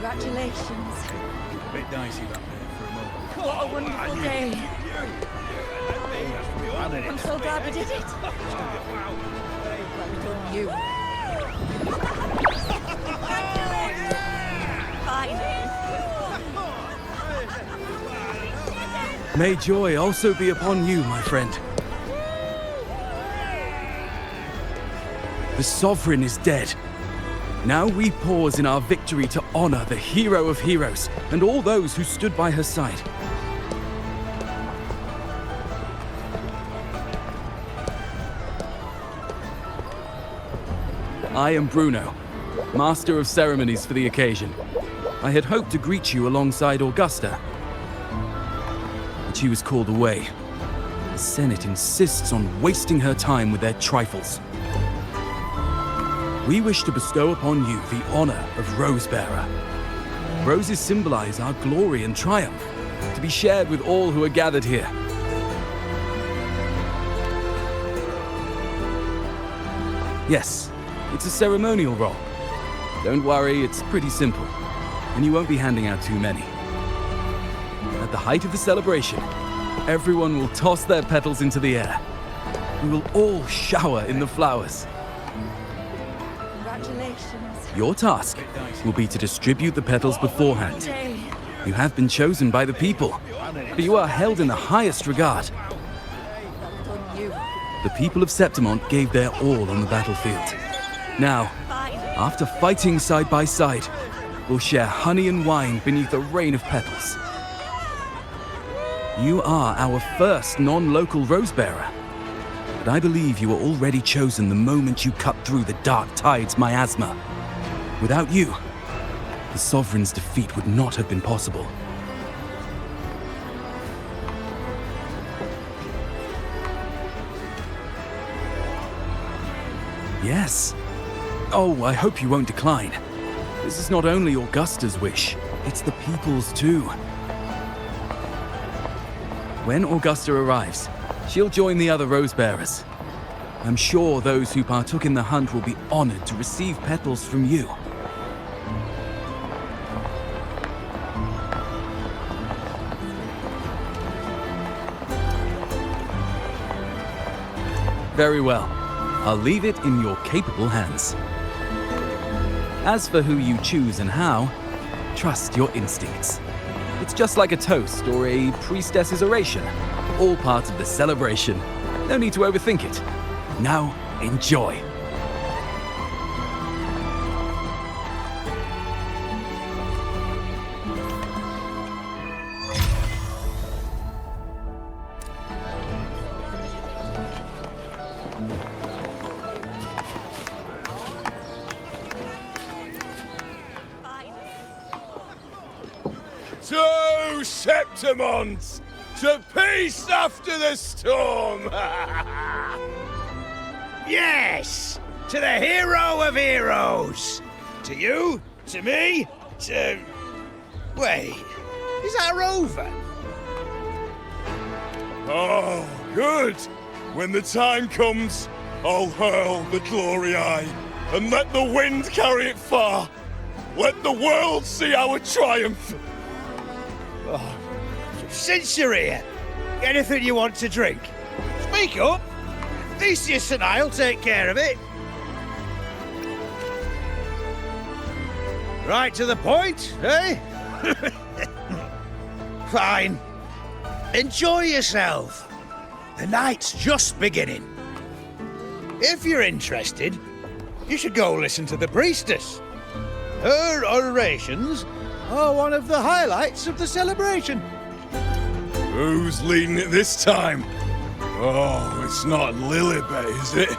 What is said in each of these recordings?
Congratulations. A bit dicey back there for a moment. What a wonderful day. I'm so glad we did it. Well done, you. Fine. May joy also be upon you, my friend. The Sovereign is dead. Now we pause in our victory to honor the hero of heroes and all those who stood by her side. I am Bruno, Master of Ceremonies for the occasion. I had hoped to greet you alongside Augusta, but she was called away. The Senate insists on wasting her time with their trifles. We wish to bestow upon you the honor of Rosebearer. Roses symbolize our glory and triumph, to be shared with all who are gathered here. Yes, it's a ceremonial role. Don't worry, it's pretty simple, and you won't be handing out too many. At the height of the celebration, everyone will toss their petals into the air. We will all shower in the flowers. Your task will be to distribute the petals beforehand. You have been chosen by the people, but you are held in the highest regard. The people of Septimont gave their all on the battlefield. Now, after fighting side by side, we'll share honey and wine beneath a rain of petals. You are our first non-local Rosebearer, but I believe you were already chosen the moment you cut through the dark tide's miasma. Without you, the Sovereign's defeat would not have been possible. Yes. Oh, I hope you won't decline. This is not only Augusta's wish, it's the people's too. When Augusta arrives, she'll join the other Rosebearers. I'm sure those who partook in the hunt will be honored to receive petals from you. Very well. I'll leave it in your capable hands. As for who you choose and how, trust your instincts. It's just like a toast or a priestess's oration, all part of the celebration. No need to overthink it. Now, enjoy. To Septimont! To peace after the storm! Yes! To the hero of heroes! To you, to me, to... Wait, is that Rover? Oh, good! When the time comes, I'll hurl the glory eye and let the wind carry it far. Let the world see our triumph! Oh, since you're here, anything you want to drink? Speak up! Theseus and I'll take care of it. Right to the point, eh? Fine. Enjoy yourself. The night's just beginning. If you're interested, you should go listen to the priestess. Her orations are one of the highlights of the celebration. Who's leading it this time? Oh, it's not Lilibet, is it?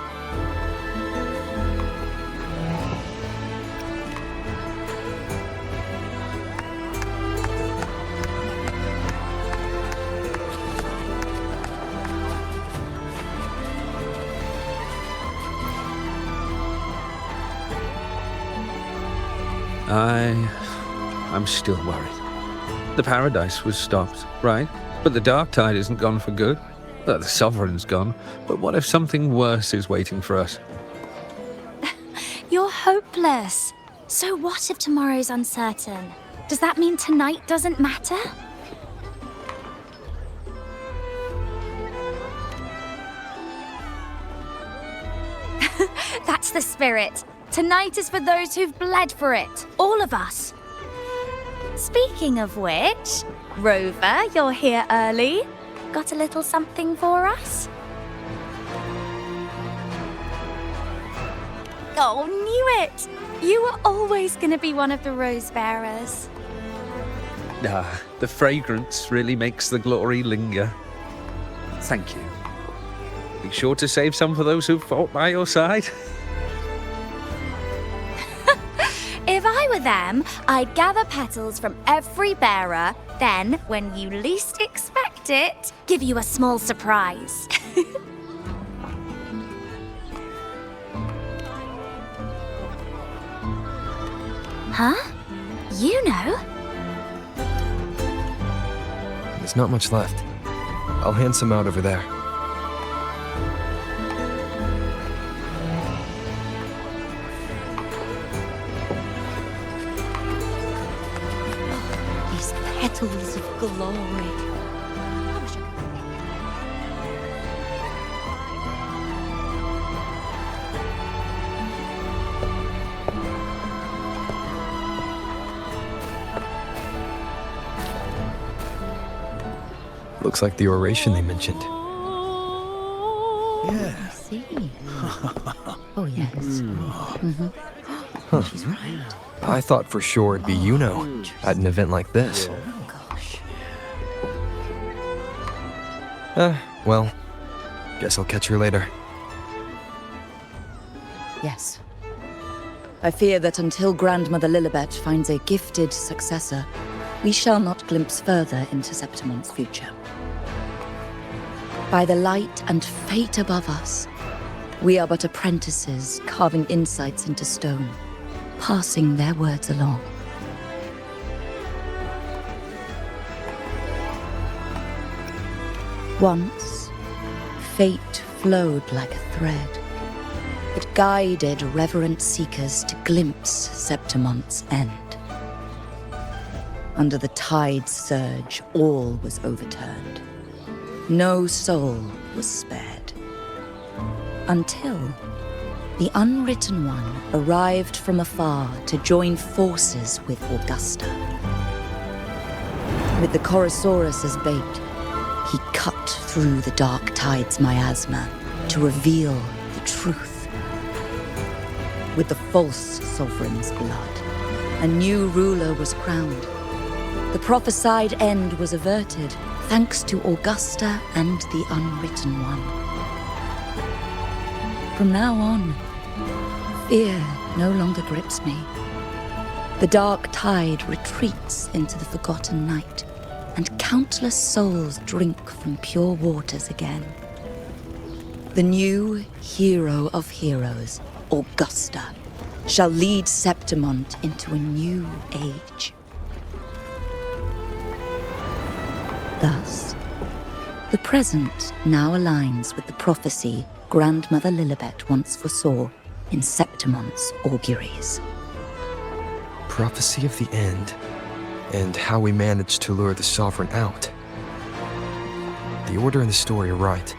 I'm still worried. The paradise was stopped, right? But the dark tide isn't gone for good. The Sovereign's gone. But what if something worse is waiting for us? You're hopeless. So what if tomorrow's uncertain? Does that mean tonight doesn't matter? That's the spirit. Tonight is for those who've bled for it. All of us. Speaking of which, Rover, you're here early. Got a little something for us? Oh, knew it! You were always going to be one of the rose bearers. The fragrance really makes the glory linger. Thank you. Be sure to save some for those who've fought by your side. If I were them, I'd gather petals from every bearer, then, when you least expect it, give you a small surprise. Huh? You know? There's not much left. I'll hand some out over there. These petals of glory. Looks like the oration they mentioned. Yeah. See. Oh, yes. She's right. I thought for sure it'd be Iuno at an event like this. Oh, gosh. Well, guess I'll catch her later. Yes. I fear that until Grandmother Lilibet finds a gifted successor, we shall not glimpse further into Septimon's future. By the light and fate above us, we are but apprentices carving insights into stone, passing their words along. Once, fate flowed like a thread. It guided reverent seekers to glimpse Septimon's end. Under the tide's surge, all was overturned. No soul was spared. Until the Unwritten One arrived from afar to join forces with Augusta. With the Chorosaurus as bait, he cut through the dark tide's miasma to reveal the truth. With the false sovereign's blood, a new ruler was crowned. The prophesied end was averted, thanks to Augusta and the Unwritten One. From now on, fear no longer grips me. The dark tide retreats into the forgotten night, and countless souls drink from pure waters again. The new hero of heroes, Augusta, shall lead Septimont into a new age. Thus, the present now aligns with the prophecy Grandmother Lilibet once foresaw in Septimont's auguries. Prophecy of the end, and how we managed to lure the Sovereign out. The order and the story are right,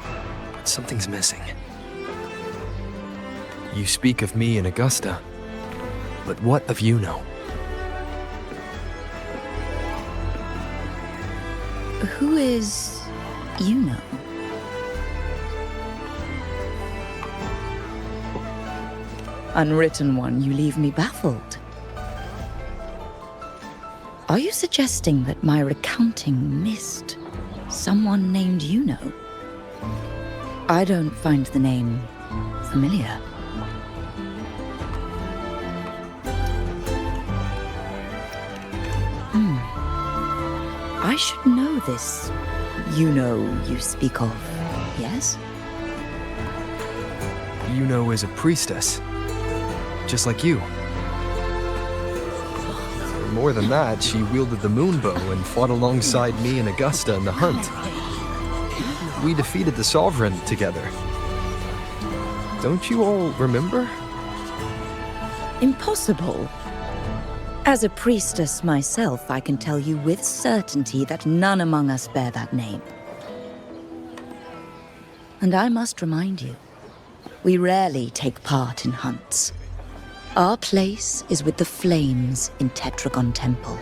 but something's missing. You speak of me and Augusta, but what of Iuno? Who is Iuno? Unwritten One, you leave me baffled. Are you suggesting that my recounting missed someone named Iuno? I don't find the name familiar. I should know this Iuno you speak of, yes? Iuno is a priestess, just like you. More than that, she wielded the moonbow and fought alongside me and Augusta in the hunt. We defeated the Sovereign together. Don't you all remember? Impossible. As a priestess myself, I can tell you with certainty that none among us bear that name. And I must remind you, we rarely take part in hunts. Our place is with the flames in Tetragon Temple.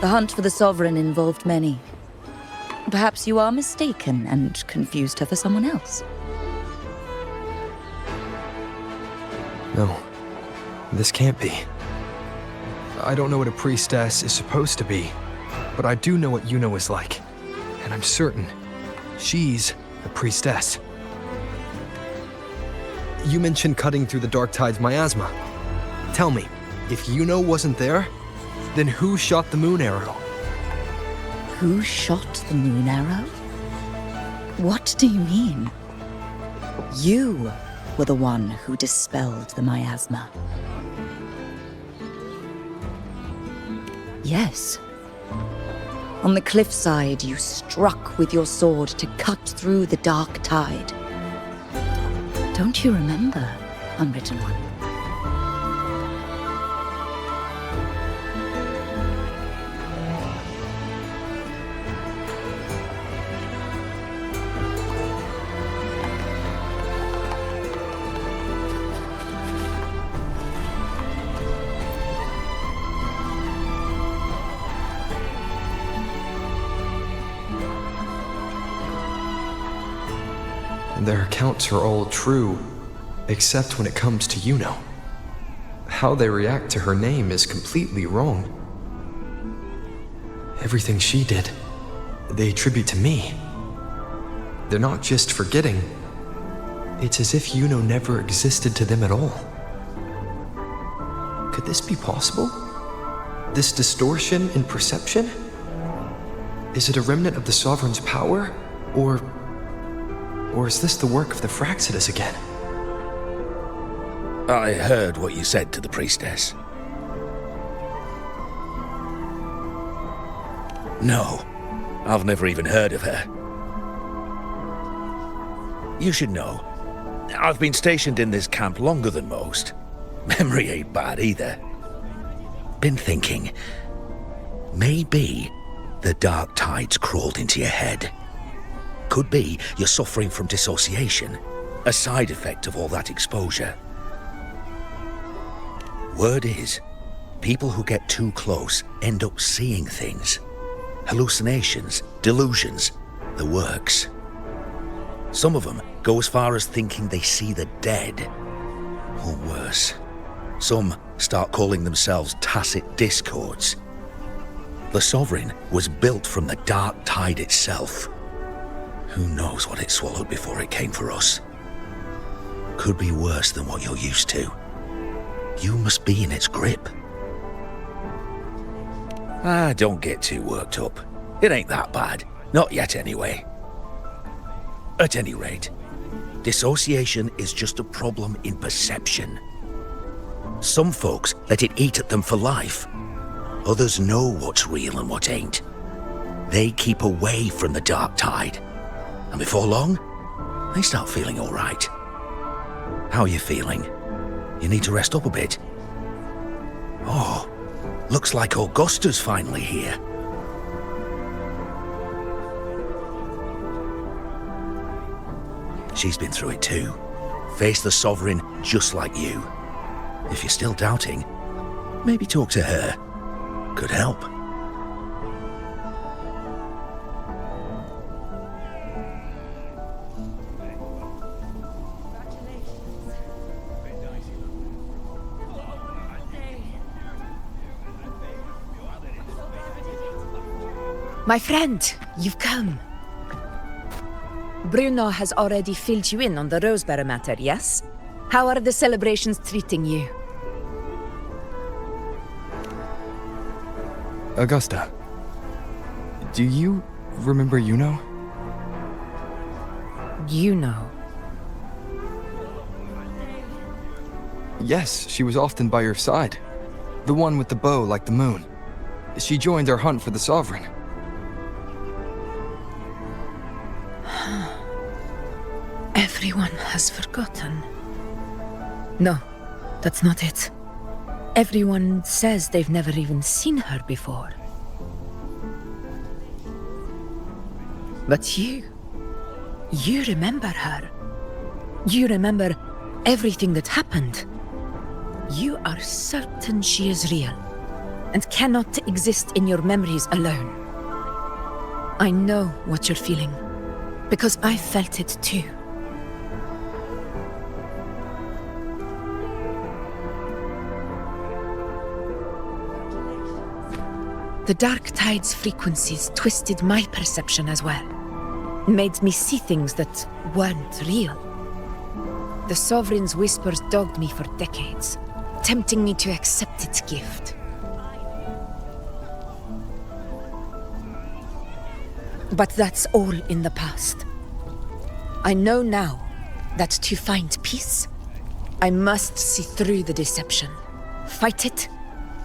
The hunt for the Sovereign involved many. Perhaps you are mistaken and confused her for someone else. No, this can't be. I don't know what a priestess is supposed to be, but I do know what Iuno is like. And I'm certain she's a priestess. You mentioned cutting through the Dark Tide's miasma. Tell me, if Iuno wasn't there, then who shot the moon arrow? Who shot the moon arrow? What do you mean? You were the one who dispelled the miasma. Yes. On the cliffside, you struck with your sword to cut through the Dark Tide. Don't you remember, Unwritten One? Their accounts are all true, except when it comes to Iuno. How they react to her name is completely wrong. Everything she did, they attribute to me. They're not just forgetting. It's as if Iuno never existed to them at all. Could this be possible? This distortion in perception? Is it a remnant of the Sovereign's power, or is this the work of the Fraxidus again? I heard what you said to the priestess. No, I've never even heard of her. You should know, I've been stationed in this camp longer than most. Memory ain't bad either. Been thinking, maybe the Dark Tide's crawled into your head. Could be you're suffering from dissociation, a side effect of all that exposure. Word is, people who get too close end up seeing things. Hallucinations, delusions, the works. Some of them go as far as thinking they see the dead. Or worse, some start calling themselves tacit discords. The Sovereign was built from the Dark Tide itself. Who knows what it swallowed before it came for us? Could be worse than what you're used to. You must be in its grip. Don't get too worked up. It ain't that bad. Not yet, anyway. At any rate, dissociation is just a problem in perception. Some folks let it eat at them for life. Others know what's real and what ain't. They keep away from the Dark Tide. And before long, they start feeling all right. How are you feeling? You need to rest up a bit. Oh, looks like Augusta's finally here. She's been through it too. Faced the Sovereign just like you. If you're still doubting, maybe talk to her. Could help. My friend, you've come. Bruno has already filled you in on the Rosebearer matter, yes? How are the celebrations treating you? Augusta, do you remember Iuno? Iuno? Yes, she was often by your side. The one with the bow like the moon. She joined our hunt for the Sovereign. Everyone has forgotten. No, That's not it. Everyone says they've never even seen her before. But you remember her. You remember everything that happened. You are certain she is real and cannot exist in your memories alone. I know what you're feeling, because I felt it too. The Dark Tide's frequencies twisted my perception as well. Made me see things that weren't real. The Sovereign's whispers dogged me for decades, tempting me to accept its gift. But that's all in the past. I know now that to find peace, I must see through the deception, fight it,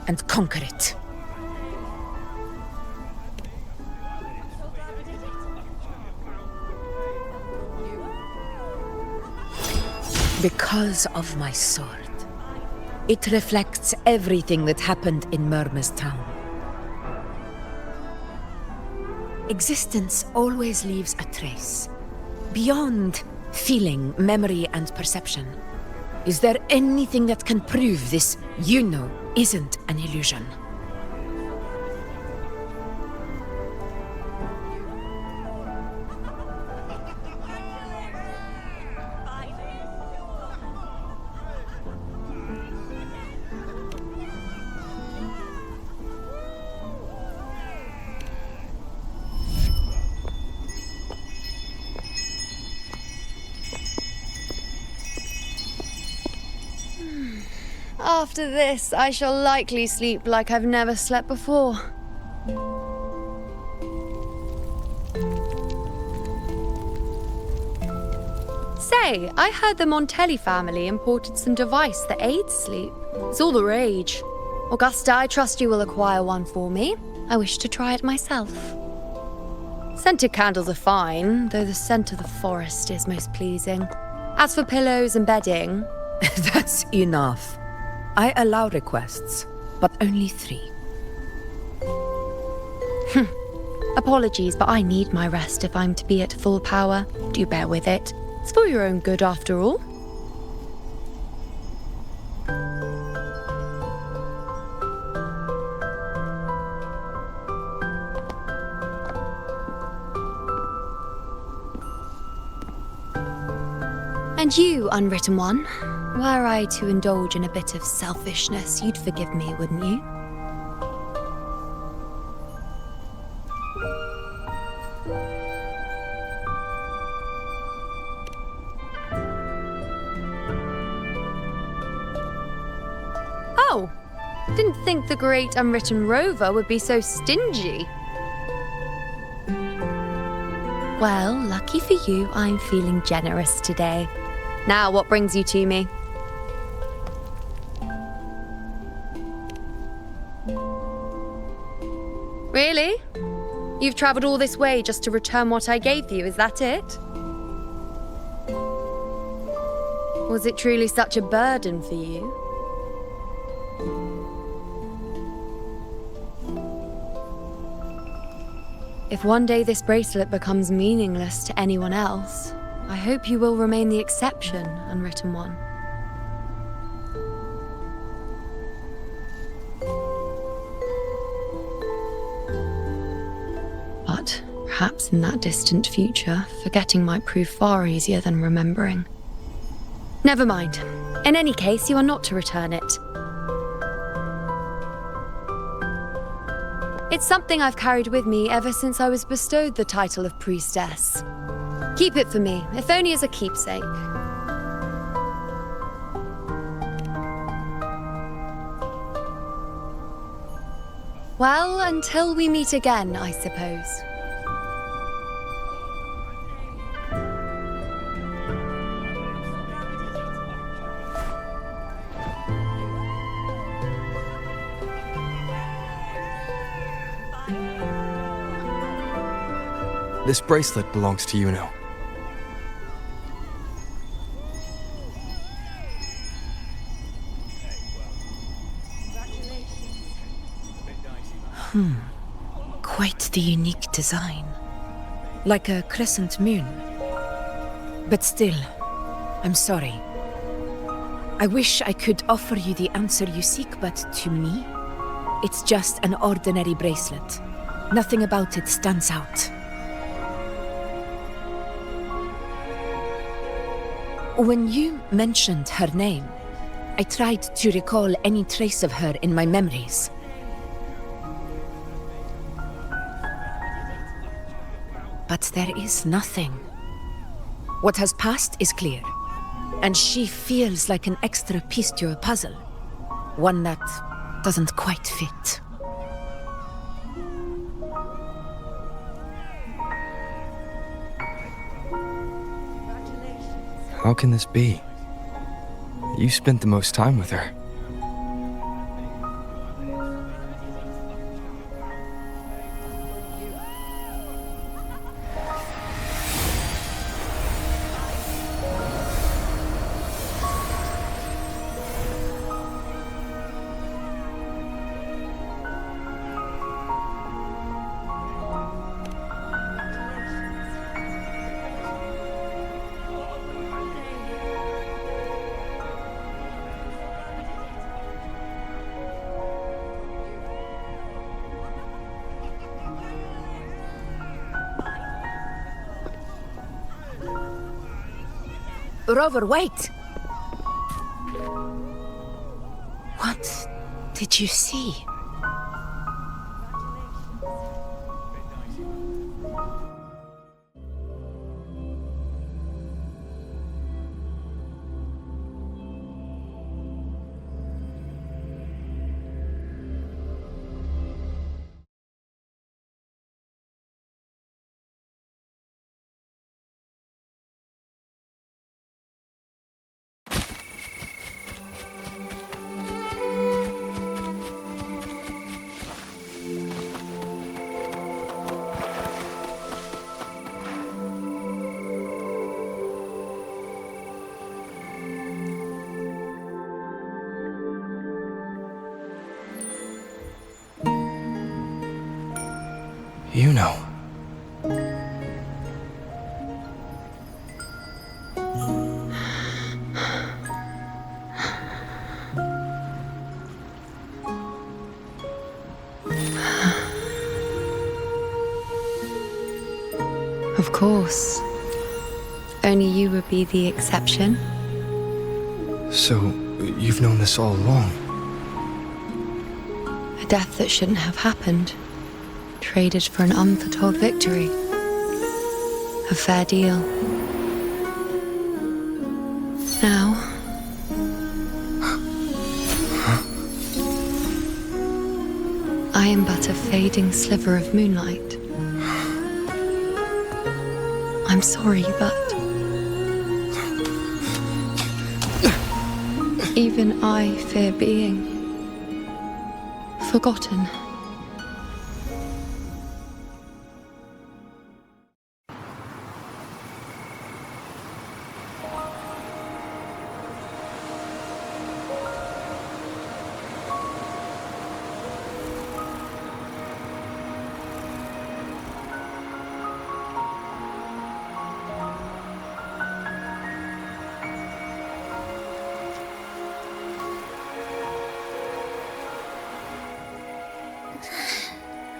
and conquer it. Because of my sword. It reflects everything that happened in Murma's town. Existence always leaves a trace. Beyond feeling, memory, and perception. Is there anything that can prove this Iuno isn't an illusion? After this, I shall likely sleep like I've never slept before. Say, I heard the Montelli family imported some device that aids sleep. It's all the rage. Augusta, I trust you will acquire one for me. I wish to try it myself. Scented candles are fine, though the scent of the forest is most pleasing. As for pillows and bedding... That's enough. I allow requests, but only 3. Apologies, but I need my rest if I'm to be at full power. Do bear with it. It's for your own good after all. And you, Unwritten One, were I to indulge in a bit of selfishness, you'd forgive me, wouldn't you? Oh, didn't think the great Unwritten Rover would be so stingy. Well, lucky for you, I'm feeling generous today. Now, what brings you to me? Really? You've travelled all this way just to return what I gave you, is that it? Was it truly such a burden for you? If one day this bracelet becomes meaningless to anyone else, I hope you will remain the exception, Unwritten One. But perhaps in that distant future, forgetting might prove far easier than remembering. Never mind. In any case, you are not to return it. It's something I've carried with me ever since I was bestowed the title of priestess. Keep it for me, if only as a keepsake. Well, until we meet again, I suppose. This bracelet belongs to Iuno. Quite the unique design. Like a crescent moon. But still, I'm sorry. I wish I could offer you the answer you seek, but to me, it's just an ordinary bracelet. Nothing about it stands out. When you mentioned her name, I tried to recall any trace of her in my memories. But there is nothing. What has passed is clear, and she feels like an extra piece to a puzzle. One that doesn't quite fit. How can this be? You spent the most time with her. Rover, wait! What did you see? Iuno. Of course. Only you would be the exception. So, you've known this all along? A death that shouldn't have happened. Traded for an unforetold victory. A fair deal. Now... I am but a fading sliver of moonlight. I'm sorry, but... even I fear being... forgotten.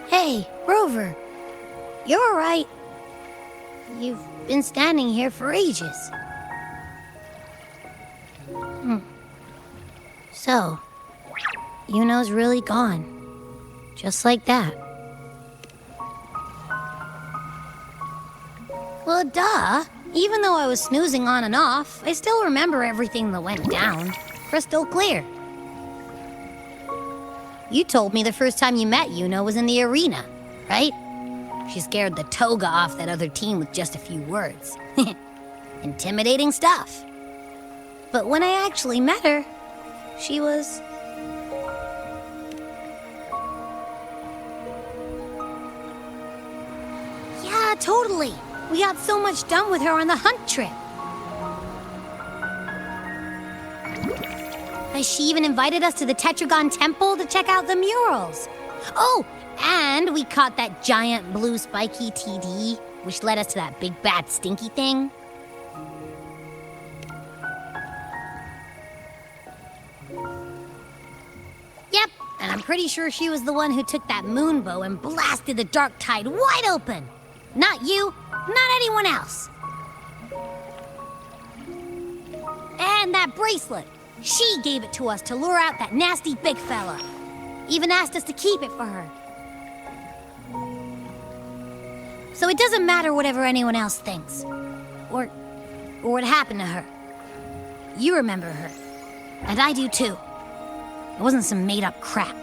Hey, Rover. You're all right. You've been standing here for ages. So, Iuno's really gone. Just like that. Well, duh. Even though I was snoozing on and off, I still remember everything that went down. Crystal clear. You told me the first time you met Iuno was in the arena, right? She scared the toga off that other team with just a few words. Intimidating stuff. But when I actually met her, she was... yeah, totally. We got so much done with her on the hunt trip. She even invited us to the Tetragon Temple to check out the murals. Oh, and we caught that giant blue spiky TD, which led us to that big bad stinky thing. Yep, and I'm pretty sure she was the one who took that moon bow and blasted the dark tide wide open. Not you, not anyone else. And that bracelet. She gave it to us to lure out that nasty big fella. Even asked us to keep it for her. So it doesn't matter whatever anyone else thinks. Or what happened to her. You remember her. And I do too. It wasn't some made-up crap.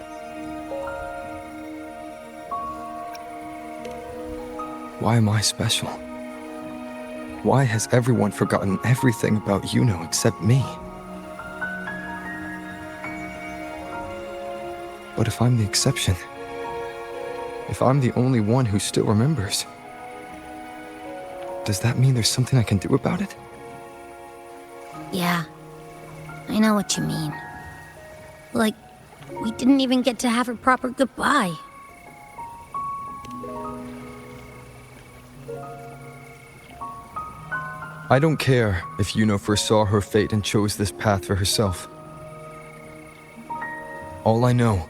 Why am I special? Why has everyone forgotten everything about Iuno except me? But if I'm the exception, if I'm the only one who still remembers, does that mean there's something I can do about it? Yeah, I know what you mean. Like, we didn't even get to have a proper goodbye. I don't care if Iuno foresaw her fate and chose this path for herself. All I know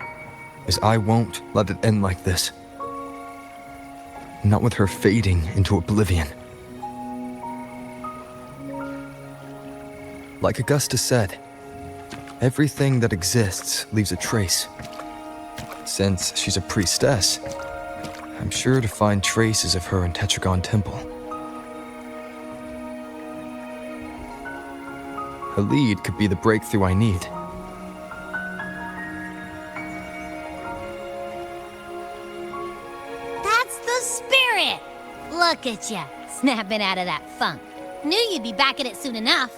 is I won't let it end like this. Not with her fading into oblivion. Like Augusta said, everything that exists leaves a trace. Since she's a priestess, I'm sure to find traces of her in Tetragon Temple. Her lead could be the breakthrough I need. That's the spirit! Look at ya, snapping out of that funk. Knew you'd be back at it soon enough.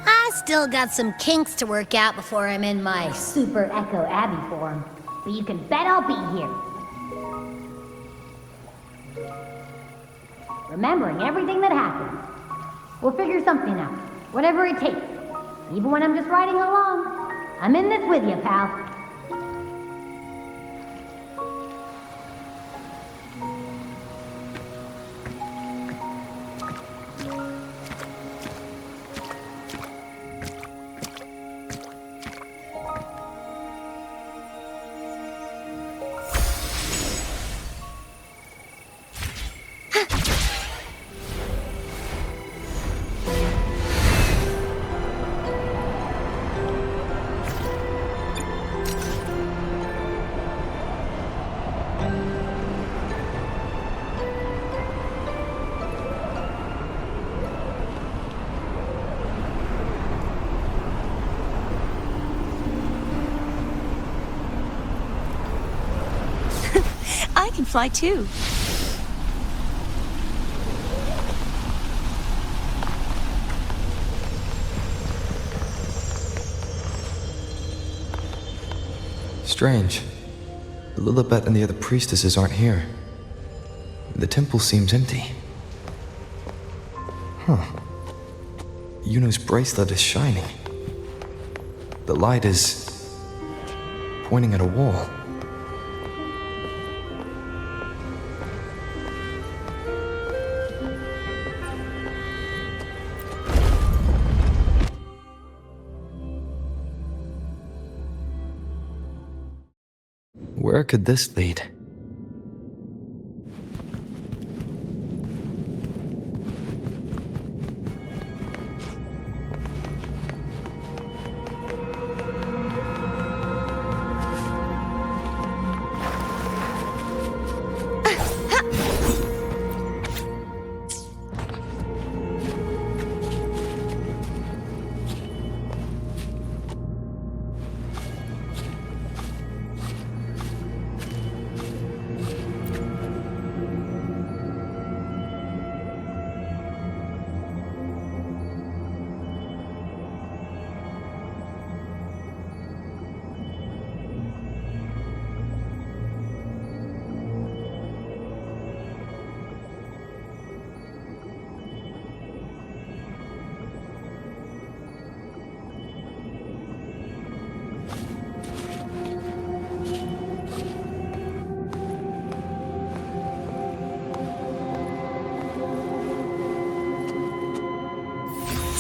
I still got some kinks to work out before I'm in my Super Echo Abbey form, but you can bet I'll be here. Remembering everything that happened. We'll figure something out, whatever it takes. Even when I'm just riding along. I'm in this with you, pal. I can fly too. Strange. Lilibet and the other priestesses aren't here. The temple seems empty. Huh. Iuno's bracelet is shining. The light is pointing at a wall. Where could this lead?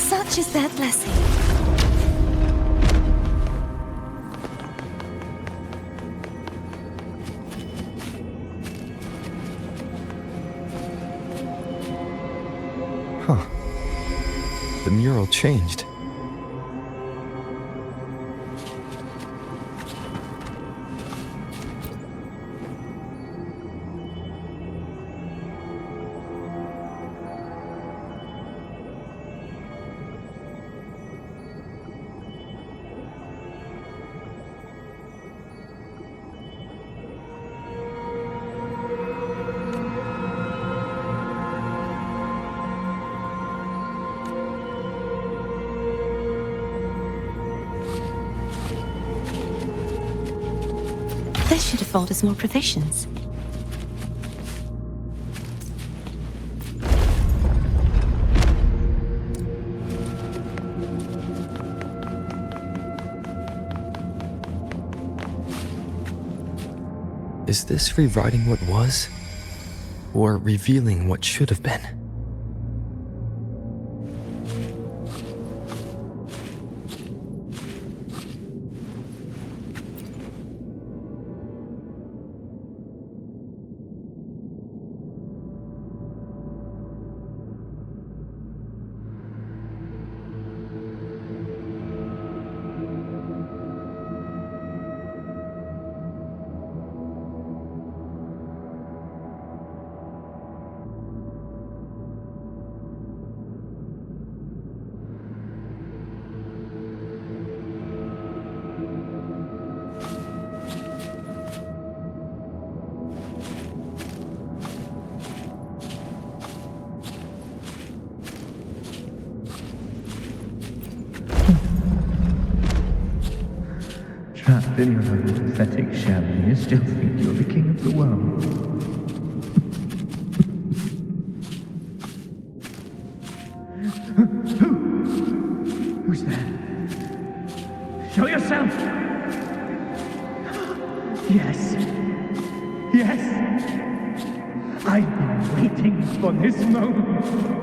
Such is their blessing. Huh. The mural changed. They should afford us more provisions. Is this rewriting what was? Or revealing what should have been? Trapped in your own pathetic shell, and you still think you're the king of the world. Who's there? Show yourself! Yes. Yes! I've been waiting for this moment.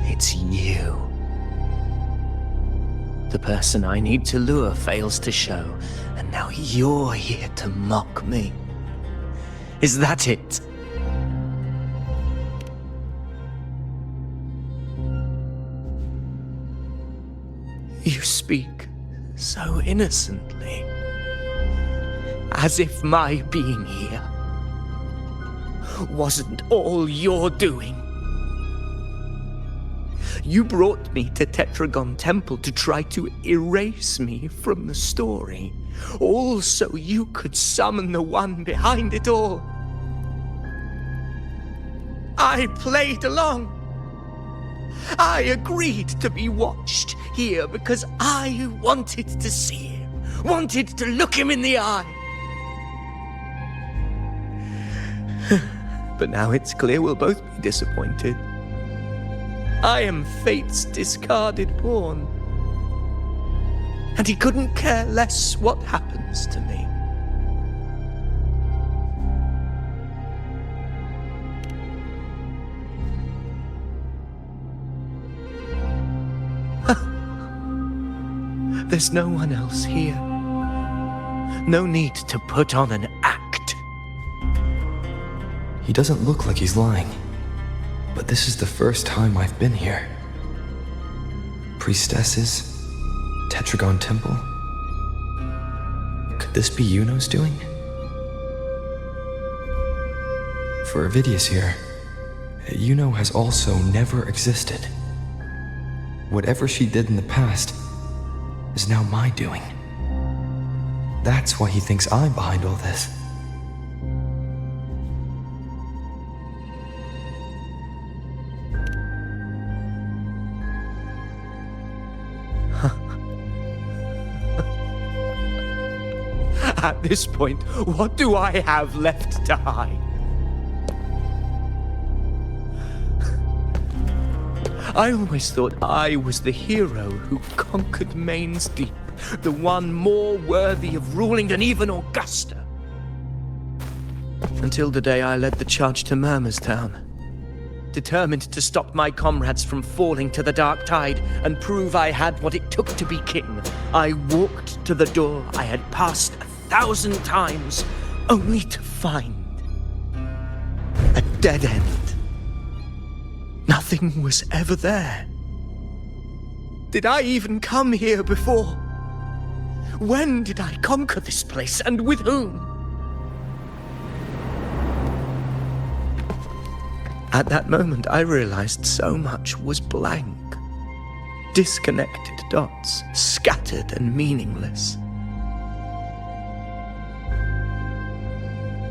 It's you. The person I need to lure fails to show, and now you're here to mock me. Is that it? You speak so innocently, as if my being here wasn't all you're doing. You brought me to Tetragon Temple to try to erase me from the story, all so you could summon the one behind it all. I played along. I agreed to be watched here because I wanted to see him, wanted to look him in the eye. But now it's clear we'll both be disappointed. I am fate's discarded pawn, and he couldn't care less what happens to me. There's no one else here. No need to put on an act. He doesn't look like he's lying. But this is the first time I've been here. Priestesses? Tetragon Temple? Could this be Iuno's doing? For Avidius here, Iuno has also never existed. Whatever she did in the past, is now my doing. That's why he thinks I'm behind all this. At this point, what do I have left to hide? I always thought I was the hero who conquered Main's Deep, the one more worthy of ruling than even Augusta. Until the day I led the charge to Murmur's Town. Determined to stop my comrades from falling to the dark tide and prove I had what it took to be king, I walked to the door I had passed 1,000 times, only to find a dead end. Nothing was ever there. Did I even come here before? When did I conquer this place, and with whom? At that moment, I realized so much was blank. Disconnected dots, scattered and meaningless.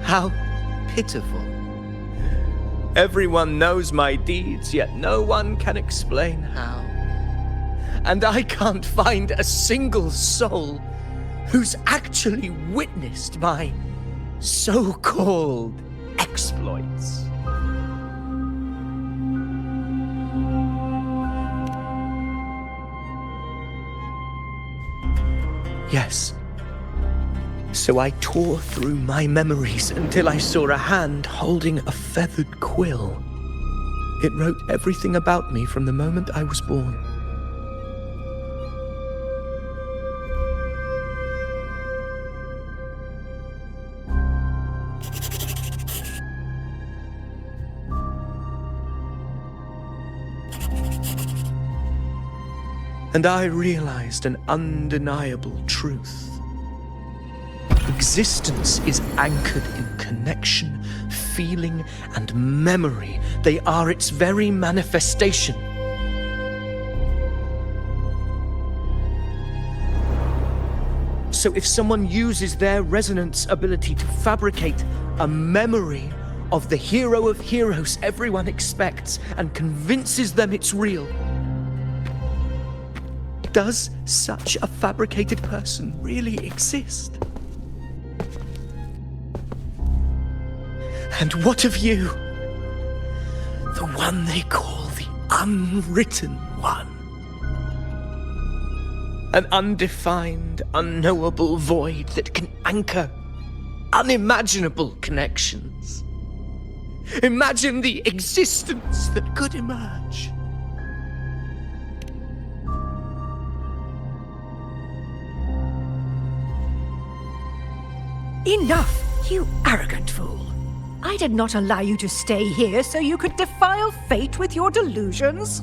How pitiful. Everyone knows my deeds, yet no one can explain how. And I can't find a single soul who's actually witnessed my so-called exploits. Yes. So I tore through my memories until I saw a hand holding a feathered quill. It wrote everything about me from the moment I was born. And I realized an undeniable truth. Existence is anchored in connection, feeling, and memory. They are its very manifestation. So if someone uses their resonance ability to fabricate a memory of the hero of heroes everyone expects and convinces them it's real, does such a fabricated person really exist? And what of you? The one they call the unwritten one. An undefined, unknowable void that can anchor unimaginable connections. Imagine the existence that could emerge. Enough, you arrogant fool. I did not allow you to stay here so you could defile fate with your delusions.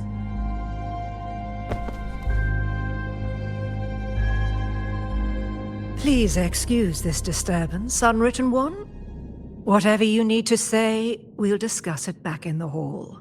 Please excuse this disturbance, Unwritten One. Whatever you need to say, we'll discuss it back in the hall.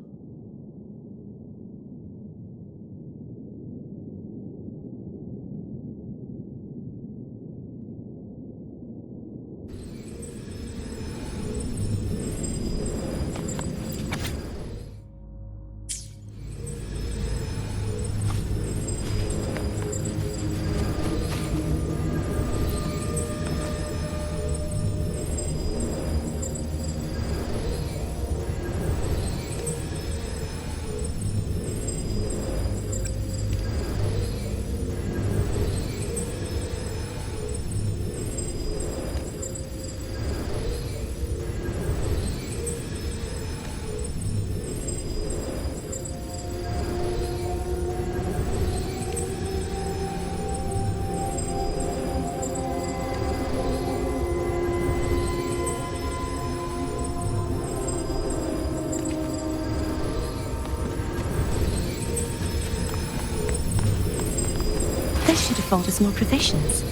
This should afford us more provisions.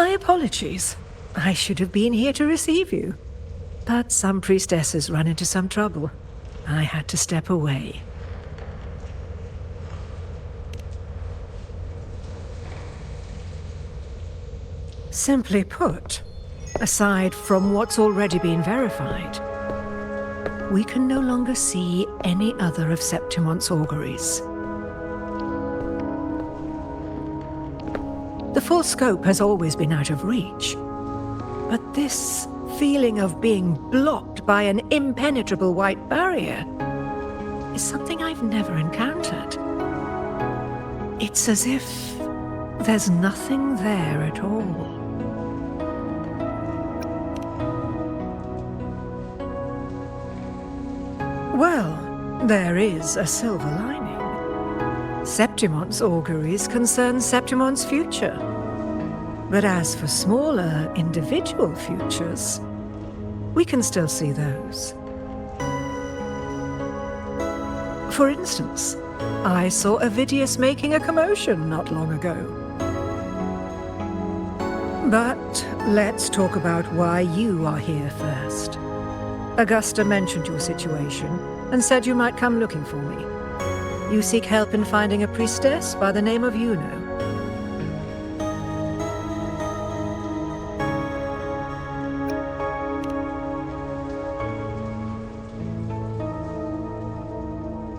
My apologies. I should have been here to receive you. But some priestesses run into some trouble. I had to step away. Simply put, aside from what's already been verified, we can no longer see any other of Septimon's auguries. The full scope has always been out of reach, but this feeling of being blocked by an impenetrable white barrier is something I've never encountered. It's as if there's nothing there at all. Well, there is a silver lining. Septimon's auguries concern Septimon's future. But as for smaller, individual futures, we can still see those. For instance, I saw Avidius making a commotion not long ago. But let's talk about why you are here first. Augusta mentioned your situation and said you might come looking for me. You seek help in finding a priestess by the name of Iuno.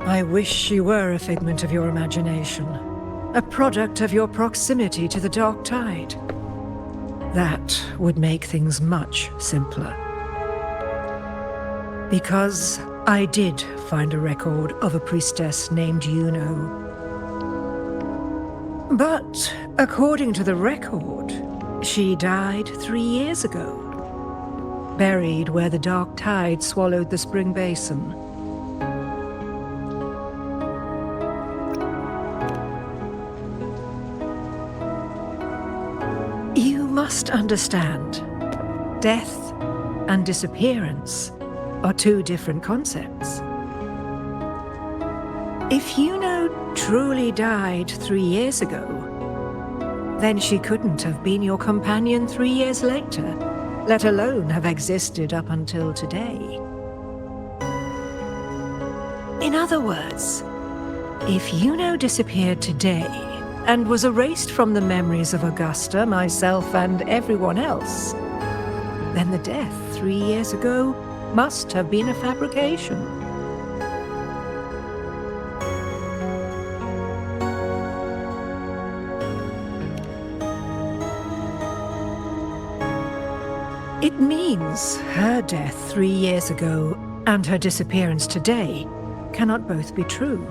I wish she were a figment of your imagination, a product of your proximity to the dark tide. That would make things much simpler. Because I did find a record of a priestess named Iuno. But according to the record, she died 3 years ago, buried where the dark tide swallowed the spring basin. You must understand, death and disappearance are two different concepts. If Iuno truly died 3 years ago, then she couldn't have been your companion 3 years later, let alone have existed up until today. In other words, if Iuno disappeared today and was erased from the memories of Augusta, myself, and everyone else, then the death 3 years ago must have been a fabrication. It means her death 3 years ago and her disappearance today cannot both be true.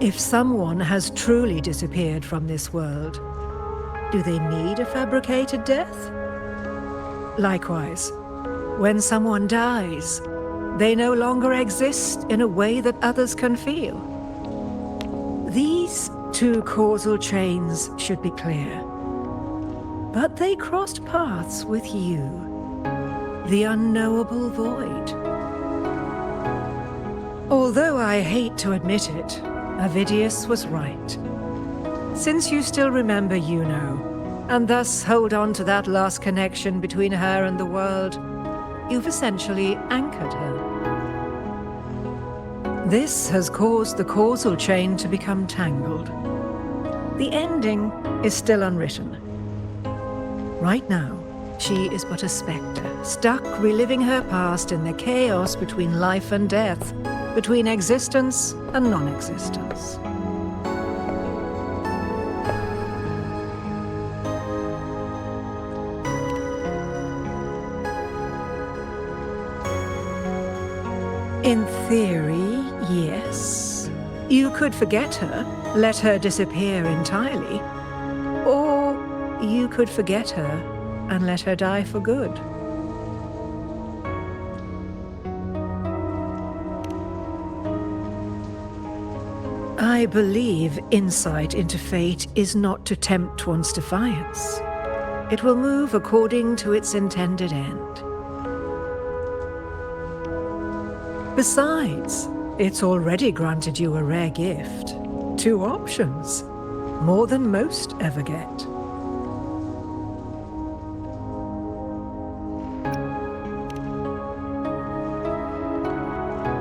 If someone has truly disappeared from this world, do they need a fabricated death? Likewise, when someone dies, they no longer exist in a way that others can feel. These two causal chains should be clear. But they crossed paths with you, the unknowable void. Although I hate to admit it, Avidius was right. Since you still remember Iuno, and thus hold on to that last connection between her and the world, you've essentially anchored her. This has caused the causal chain to become tangled. The ending is still unwritten. Right now, she is but a spectre, stuck reliving her past in the chaos between life and death, between existence and non-existence. In theory, yes. You could forget her, let her disappear entirely. Or you could forget her and let her die for good. I believe insight into fate is not to tempt one's defiance. It will move according to its intended end. Besides, it's already granted you a rare gift. 2 options. More than most ever get.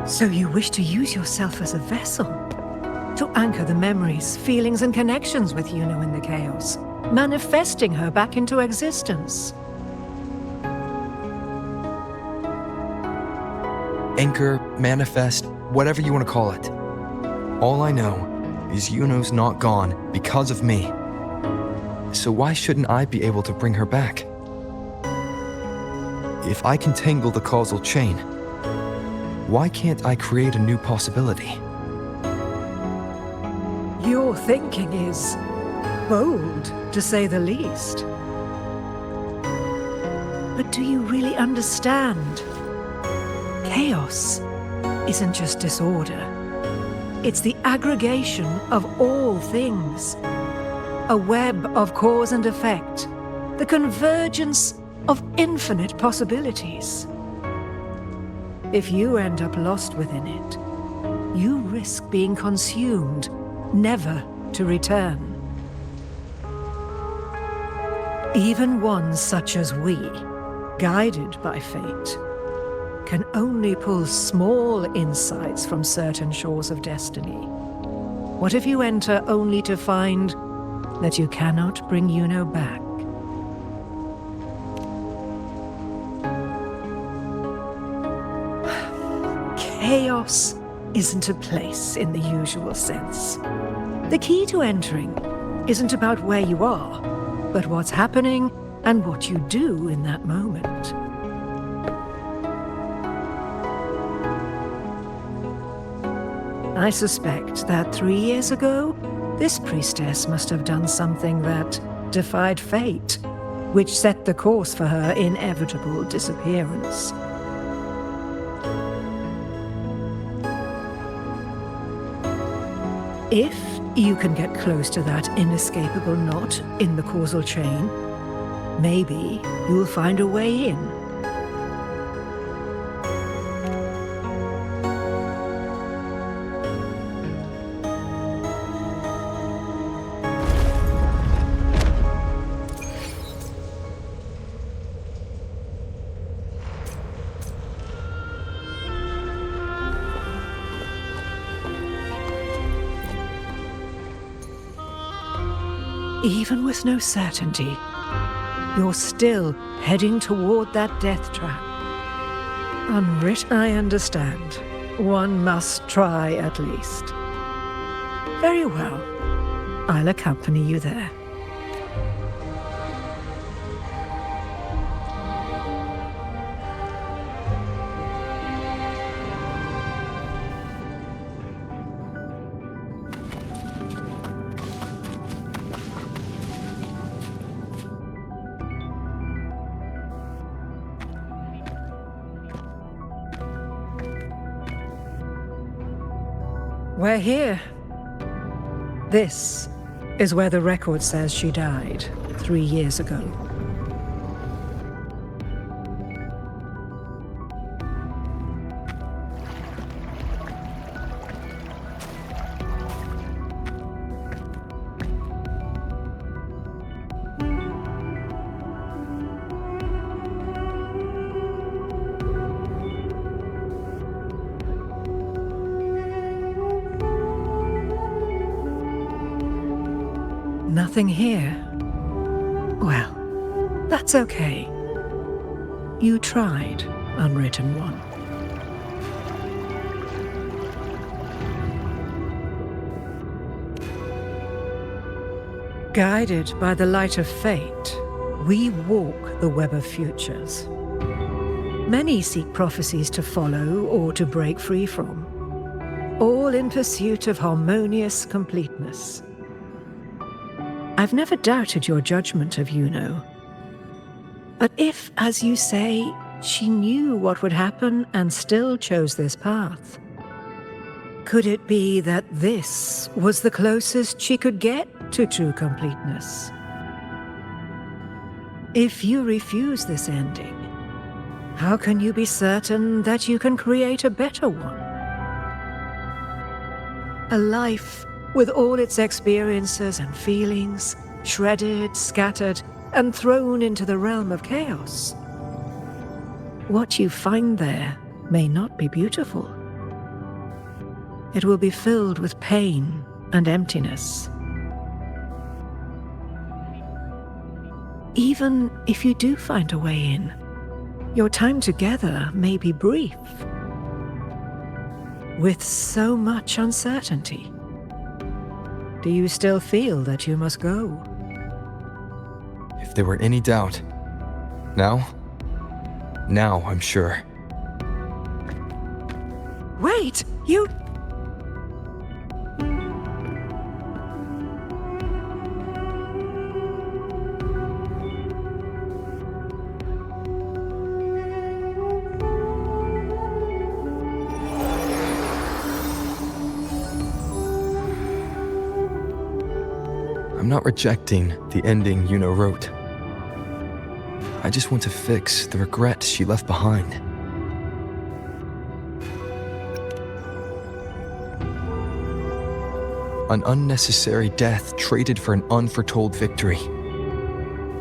So you wish to use yourself as a vessel? To anchor the memories, feelings, and connections with Iuno in the chaos, manifesting her back into existence. Anchor, manifest, whatever you want to call it. All I know is Iuno's not gone because of me. So why shouldn't I be able to bring her back? If I can tangle the causal chain, why can't I create a new possibility? Your thinking is bold, to say the least. But do you really understand? Chaos isn't just disorder. It's the aggregation of all things. A web of cause and effect. The convergence of infinite possibilities. If you end up lost within it, you risk being consumed, never to return. Even ones such as we, guided by fate, can only pull small insights from certain shores of destiny. What if you enter only to find that you cannot bring Iuno back? Chaos isn't a place in the usual sense. The key to entering isn't about where you are, but what's happening and what you do in that moment. I suspect that 3 years ago, this priestess must have done something that defied fate, which set the course for her inevitable disappearance. If you can get close to that inescapable knot in the causal chain, maybe you'll find a way in. Even with no certainty, you're still heading toward that death trap. Unwrit, I understand. One must try at least. Very well. I'll accompany you there. We're here. This is where the record says she died 3 years ago. Nothing here. Well, that's okay. You tried, Unwritten One. Guided by the light of fate, we walk the web of futures. Many seek prophecies to follow or to break free from, all in pursuit of harmonious completeness. I've never doubted your judgment of Iuno. But if, as you say, she knew what would happen and still chose this path, could it be that this was the closest she could get to true completeness? If you refuse this ending, how can you be certain that you can create a better one? A life with all its experiences and feelings, shredded, scattered, and thrown into the realm of chaos. What you find there may not be beautiful. It will be filled with pain and emptiness. Even if you do find a way in, your time together may be brief, with so much uncertainty. Do you still feel that you must go? If there were any doubt, now I'm sure. Wait, you... I'm not rejecting the ending Yuno wrote. I just want to fix the regret she left behind. An unnecessary death traded for an unforetold victory.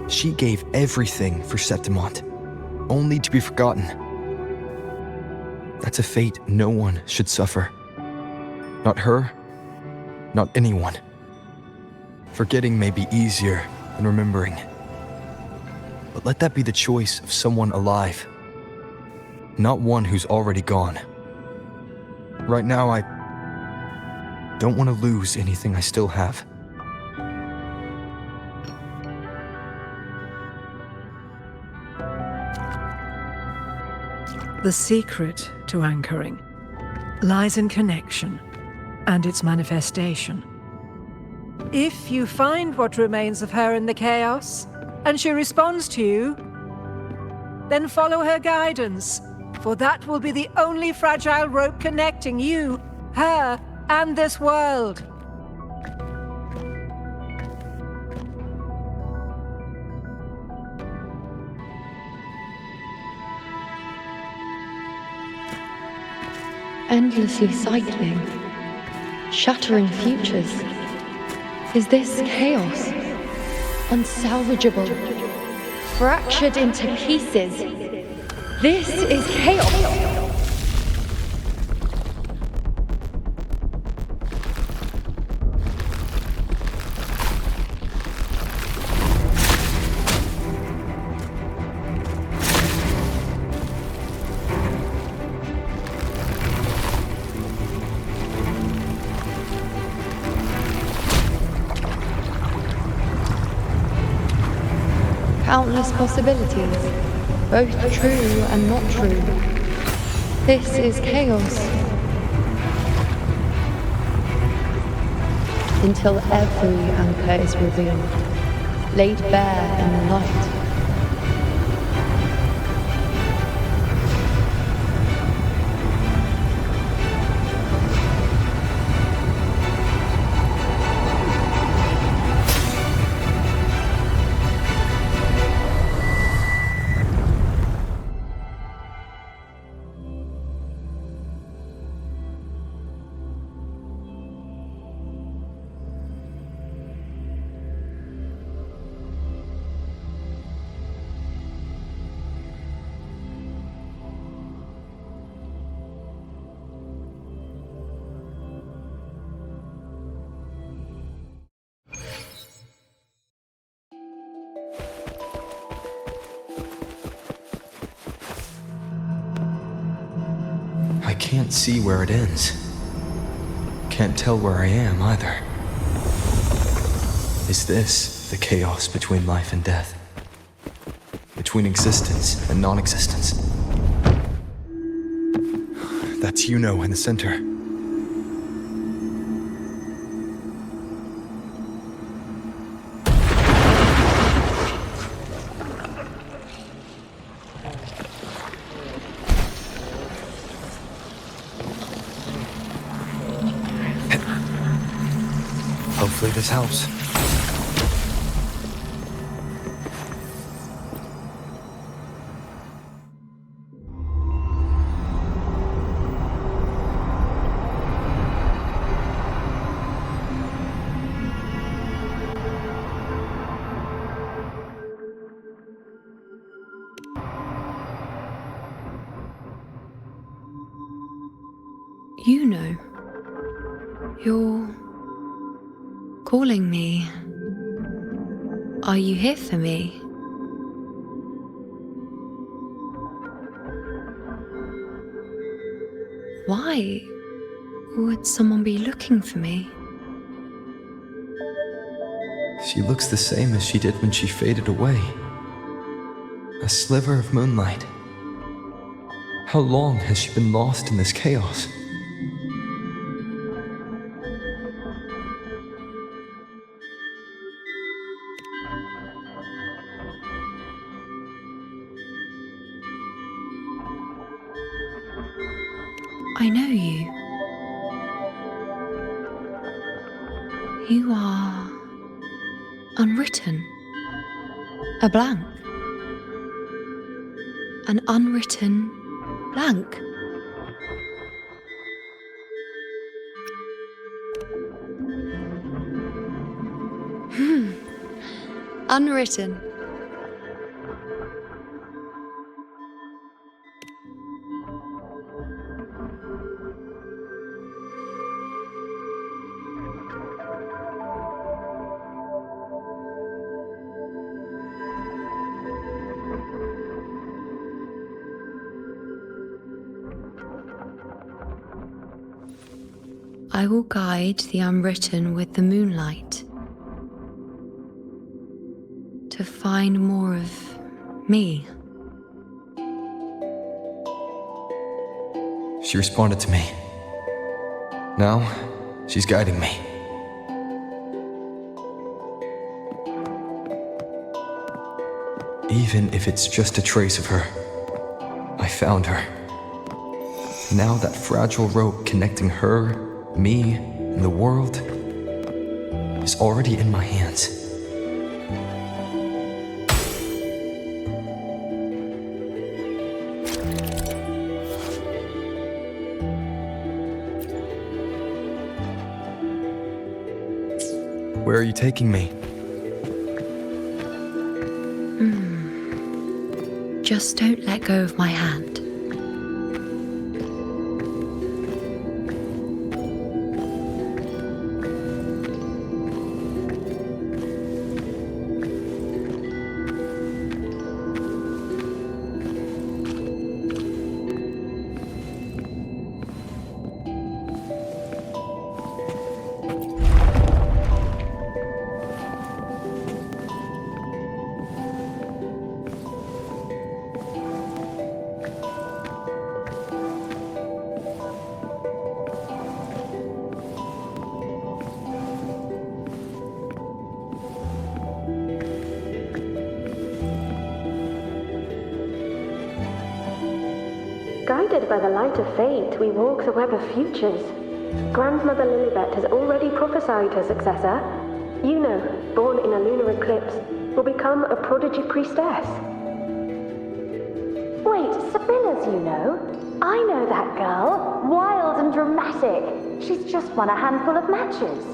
She gave everything for Septimont, only to be forgotten. That's a fate no one should suffer. Not her, not anyone. Forgetting may be easier than remembering. But let that be the choice of someone alive, not one who's already gone. Right now, I don't want to lose anything I still have. The secret to anchoring lies in connection and its manifestation. If you find what remains of her in the chaos, and she responds to you, then follow her guidance, for that will be the only fragile rope connecting you, her, and this world. Endlessly cycling, shattering futures. Is this chaos? Unsalvageable, fractured into pieces. This is chaos! Countless possibilities, both true and not true. This is chaos. Until every anchor is revealed, laid bare in the light. I can't see where it ends. Can't tell where I am either. Is this the chaos between life and death? Between existence and non-existence? That's Yuno in the center. Hopefully this helps. Iuno, you're calling me. Are you here for me? Why would someone be looking for me? She looks the same as she did when she faded away. A sliver of moonlight. How long has she been lost in this chaos? I know you. You are unwritten. A blank. An unwritten blank. Unwritten. I will guide the unwritten with the moonlight to find more of me. She responded to me. Now, she's guiding me. Even if it's just a trace of her, I found her. Now that fragile rope connecting her, me, and the world is already in my hands. Where are you taking me? Just don't let go of my hand. Guided by the light of fate, we walk the web of futures. Grandmother Lilibet has already prophesied her successor. Iuno, born in a lunar eclipse, will become a prodigy priestess. Wait, Sibylla's Iuno? I know that girl. Wild and dramatic. She's just won a handful of matches.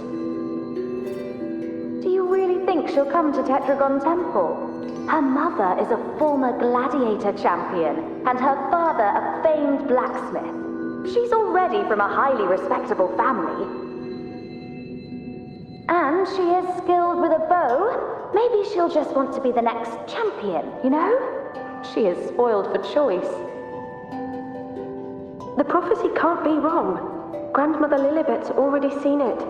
Do you really think she'll come to Tetragon Temple? Her mother is a former gladiator champion, and her father a famed blacksmith. She's already from a highly respectable family. And she is skilled with a bow. Maybe she'll just want to be the next champion, you know? She is spoiled for choice. The prophecy can't be wrong. Grandmother Lilibet's already seen it.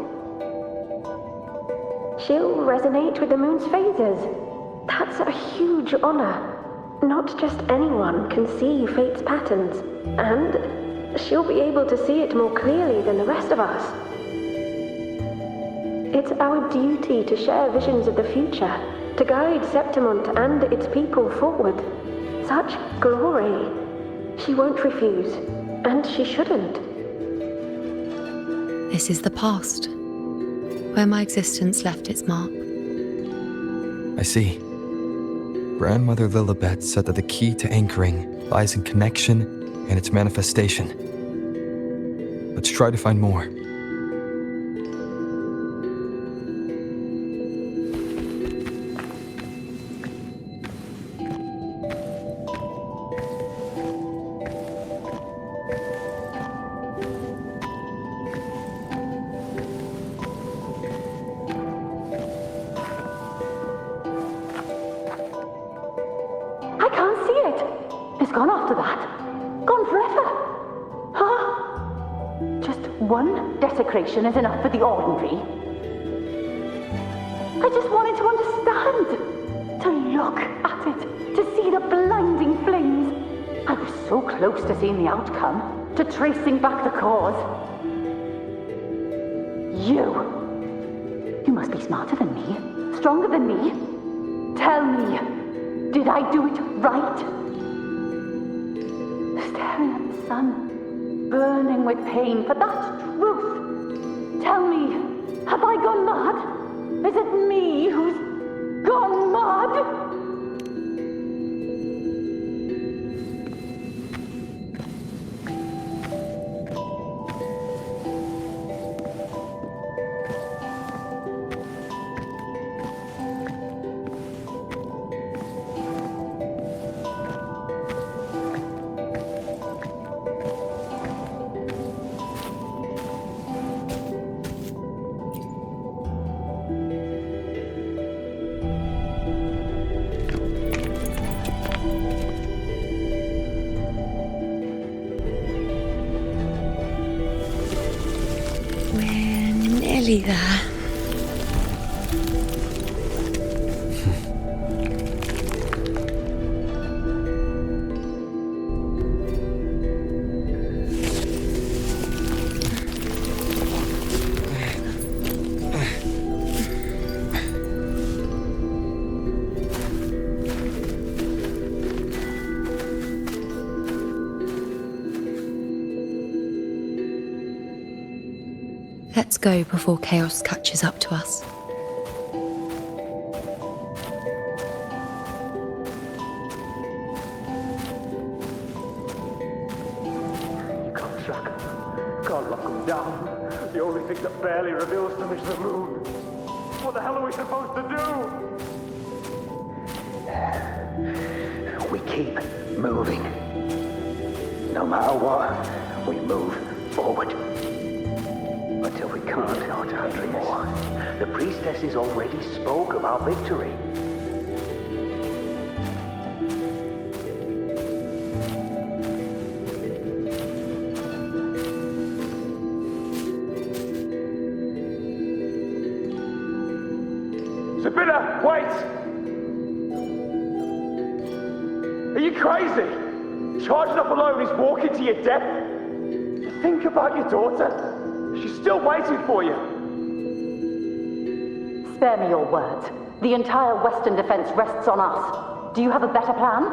She'll resonate with the moon's phases. That's a huge honor. Not just anyone can see fate's patterns, and she'll be able to see it more clearly than the rest of us. It's our duty to share visions of the future, to guide Septimont and its people forward. Such glory. She won't refuse, and she shouldn't. This is the past, where my existence left its mark. I see. Grandmother Lilibet said that the key to anchoring lies in connection and its manifestation. Let's try to find more. gone after that? Gone forever? Huh? Just one desecration is enough for the ordinary? I just wanted to understand. To look at it. To see the blinding flames. I was so close to seeing the outcome. To tracing back the cause. You must be smarter than me. Stronger than me. Tell me, did I do it right? Staring at the sun, burning with pain for that truth. Tell me, have I gone mad? Is it me who's gone mad? Nearly there. Let's go before chaos catches up to us. You can't track them. Can't lock them down. The only thing that barely reveals them is the moon. What the hell are we supposed to do? We keep moving. No matter what, we move forward. Until we can't anymore. The priestesses already spoke of our victory. Sabina, wait! Are you crazy? Charging up alone is walking to your death? Think about your daughter. She's still waiting for you. Spare me your words. The entire Western defense rests on us. Do you have a better plan?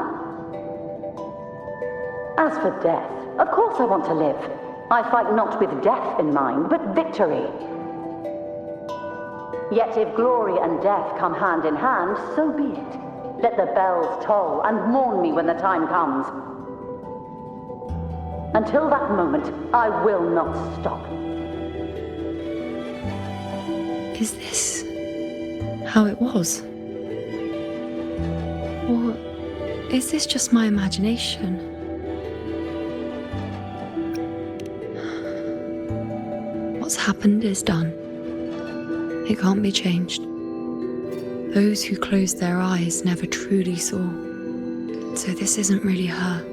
As for death, of course I want to live. I fight not with death in mind, but victory. Yet if glory and death come hand in hand, so be it. Let the bells toll and mourn me when the time comes. Until that moment, I will not stop. Is this how it was? Or is this just my imagination? What's happened is done. It can't be changed. Those who closed their eyes never truly saw. So this isn't really her.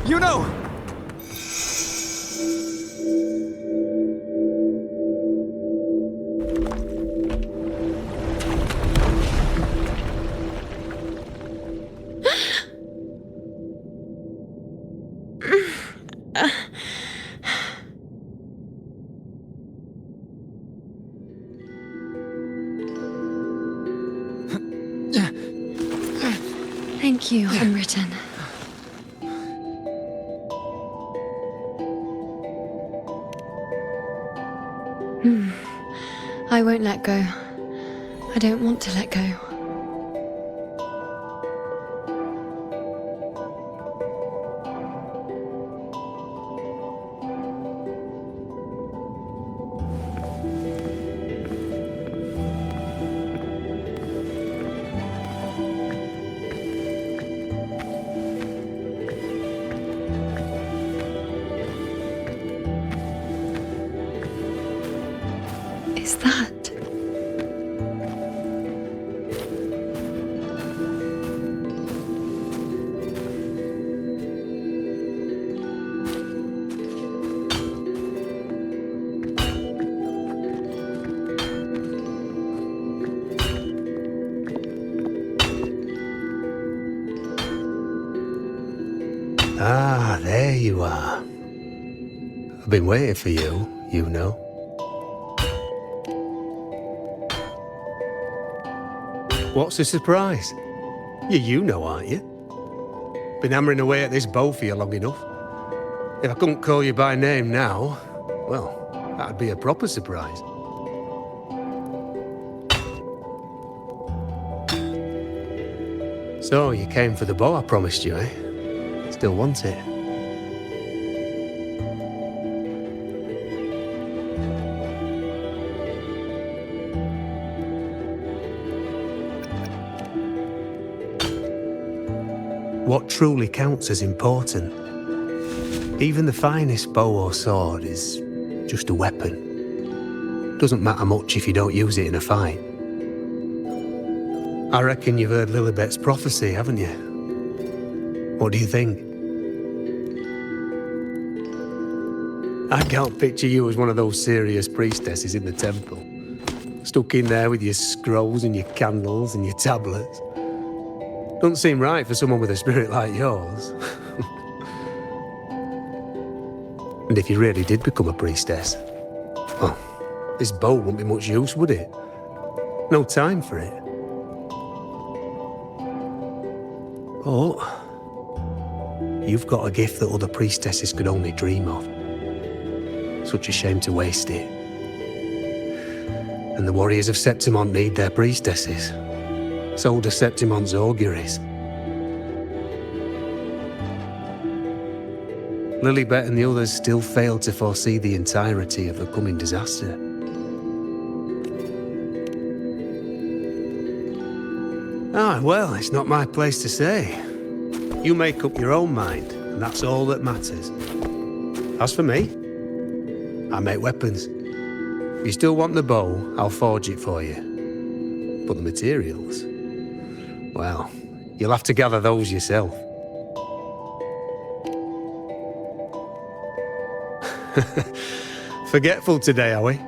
Iuno! Thank you, Unwritten. I won't let go. I don't want to let go. Is that? Ah, there you are. I've been waiting for you, you know. What's the surprise? You know, aren't you? Been hammering away at this bow for you long enough. If I couldn't call you by name now, well, that'd be a proper surprise. So, you came for the bow I promised you, eh? Still want it? What truly counts as important? Even the finest bow or sword is just a weapon. Doesn't matter much if you don't use it in a fight. I reckon you've heard Lilibet's prophecy, haven't you? What do you think? I can't picture you as one of those serious priestesses in the temple. Stuck in there with your scrolls and your candles and your tablets. Doesn't seem right for someone with a spirit like yours. And if you really did become a priestess, well, this bow wouldn't be much use, would it? No time for it. But you've got a gift that other priestesses could only dream of. Such a shame to waste it. And the warriors of Septimont need their priestesses. So do Septimont's auguries. Lilibet and the others still failed to foresee the entirety of the coming disaster. Ah, well, it's not my place to say. You make up your own mind, and that's all that matters. As for me, I make weapons. If you still want the bow, I'll forge it for you. But the materials, well, you'll have to gather those yourself. Forgetful today, are we?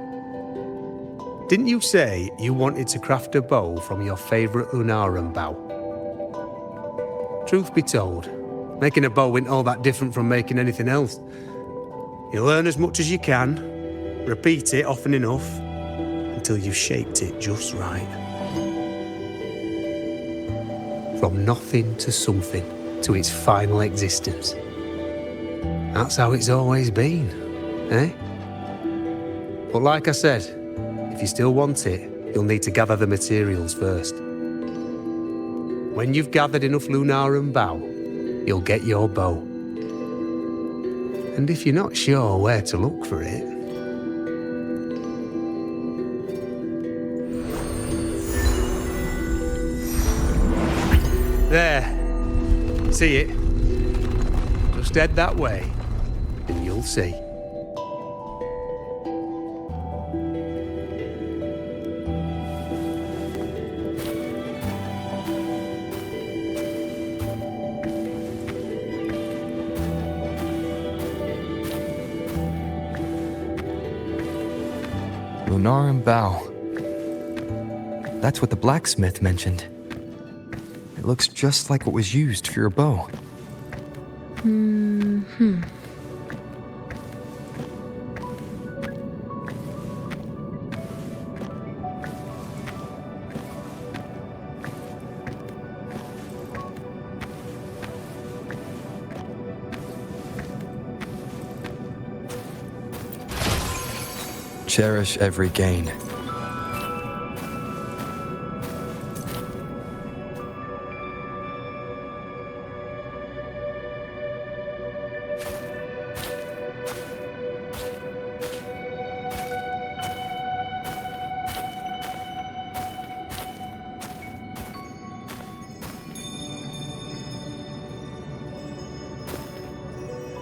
Didn't you say you wanted to craft a bow from your favourite Lunarum bow? Truth be told, making a bow isn't all that different from making anything else. You learn as much as you can, repeat it often enough, until you've shaped it just right. From nothing to something, to its final existence. That's how it's always been, eh? But like I said, if you still want it, you'll need to gather the materials first. When you've gathered enough Lunarum bow, you'll get your bow. And if you're not sure where to look for it, there. See it? Just head that way, and you'll see. Lunarum bow. That's what the blacksmith mentioned. It looks just like what was used for your bow. Cherish every gain.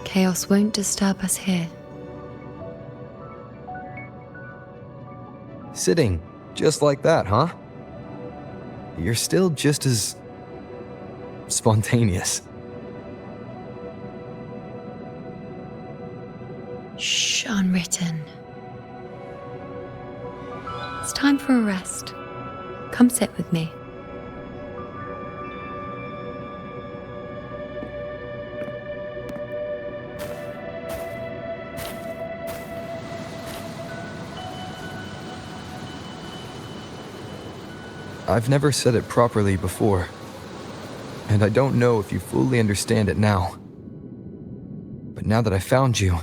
Chaos won't disturb us here. Sitting just like that, huh? You're still just as spontaneous. Shh, unwritten. It's time for a rest. Come sit with me. I've never said it properly before, and I don't know if you fully understand it now. But now that I found you,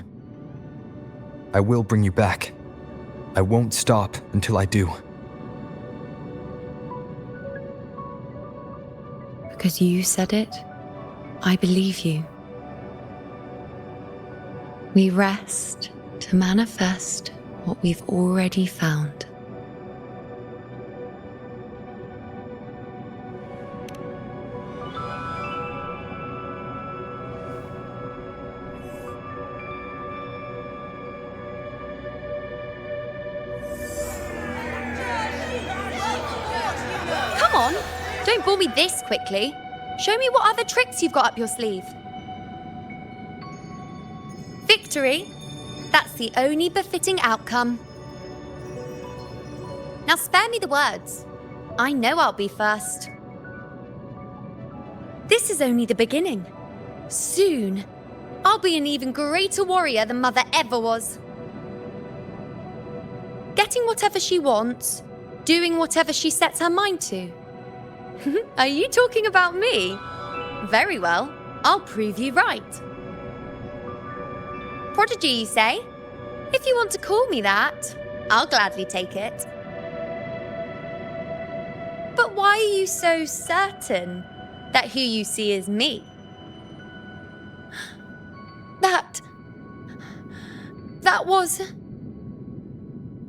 I will bring you back. I won't stop until I do. Because you said it, I believe you. We rest to manifest what we've already found. Don't bore me this quickly. Show me what other tricks you've got up your sleeve. Victory? That's the only befitting outcome. Now spare me the words. I know I'll be first. This is only the beginning. Soon, I'll be an even greater warrior than Mother ever was. Getting whatever she wants, doing whatever she sets her mind to. Are you talking about me? Very well, I'll prove you right. Prodigy, you say? If you want to call me that, I'll gladly take it. But why are you so certain that who you see is me? That was...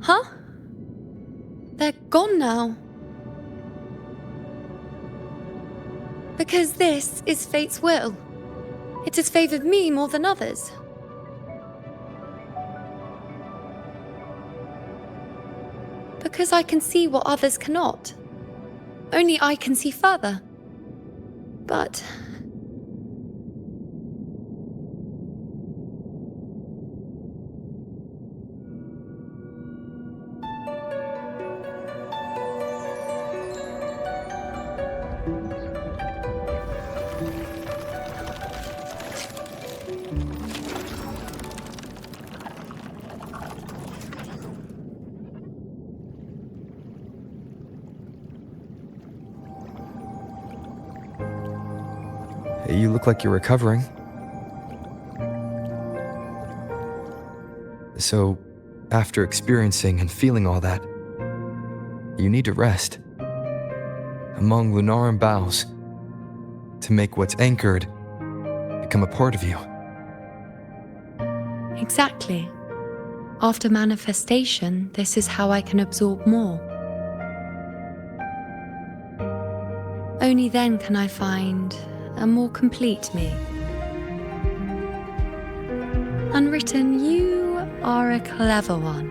Huh? They're gone now. Because this is fate's will. It has favored me more than others. Because I can see what others cannot. Only I can see further. But... You look like you're recovering. So, after experiencing and feeling all that, you need to rest among Lunaran boughs to make what's anchored become a part of you. Exactly. After manifestation, this is how I can absorb more. Only then can I find a more complete me. Unwritten, you are a clever one.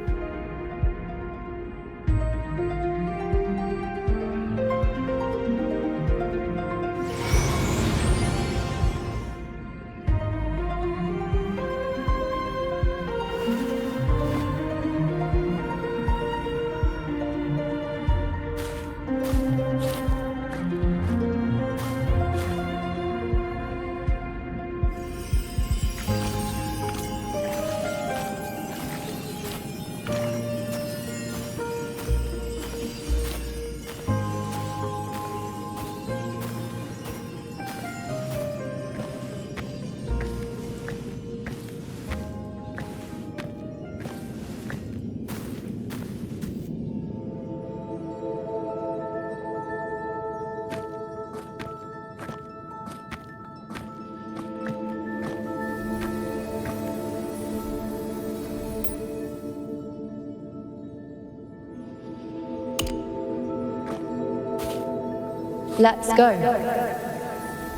Let's go.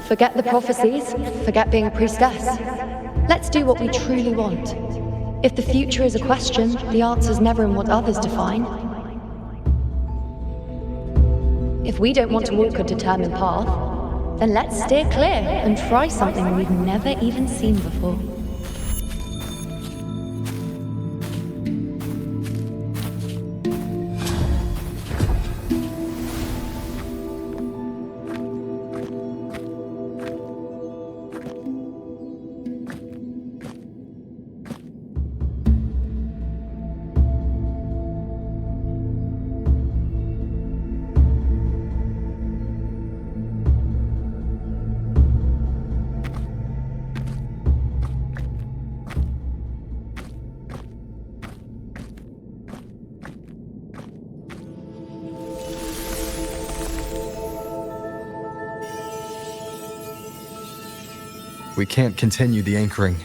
Forget the prophecies, forget being a priestess. Let's do what we truly want. If the future is a question, the answer's never in what others define. If we don't want to walk a determined path, then let's steer clear and try something we've never even seen before. We can't continue the anchoring.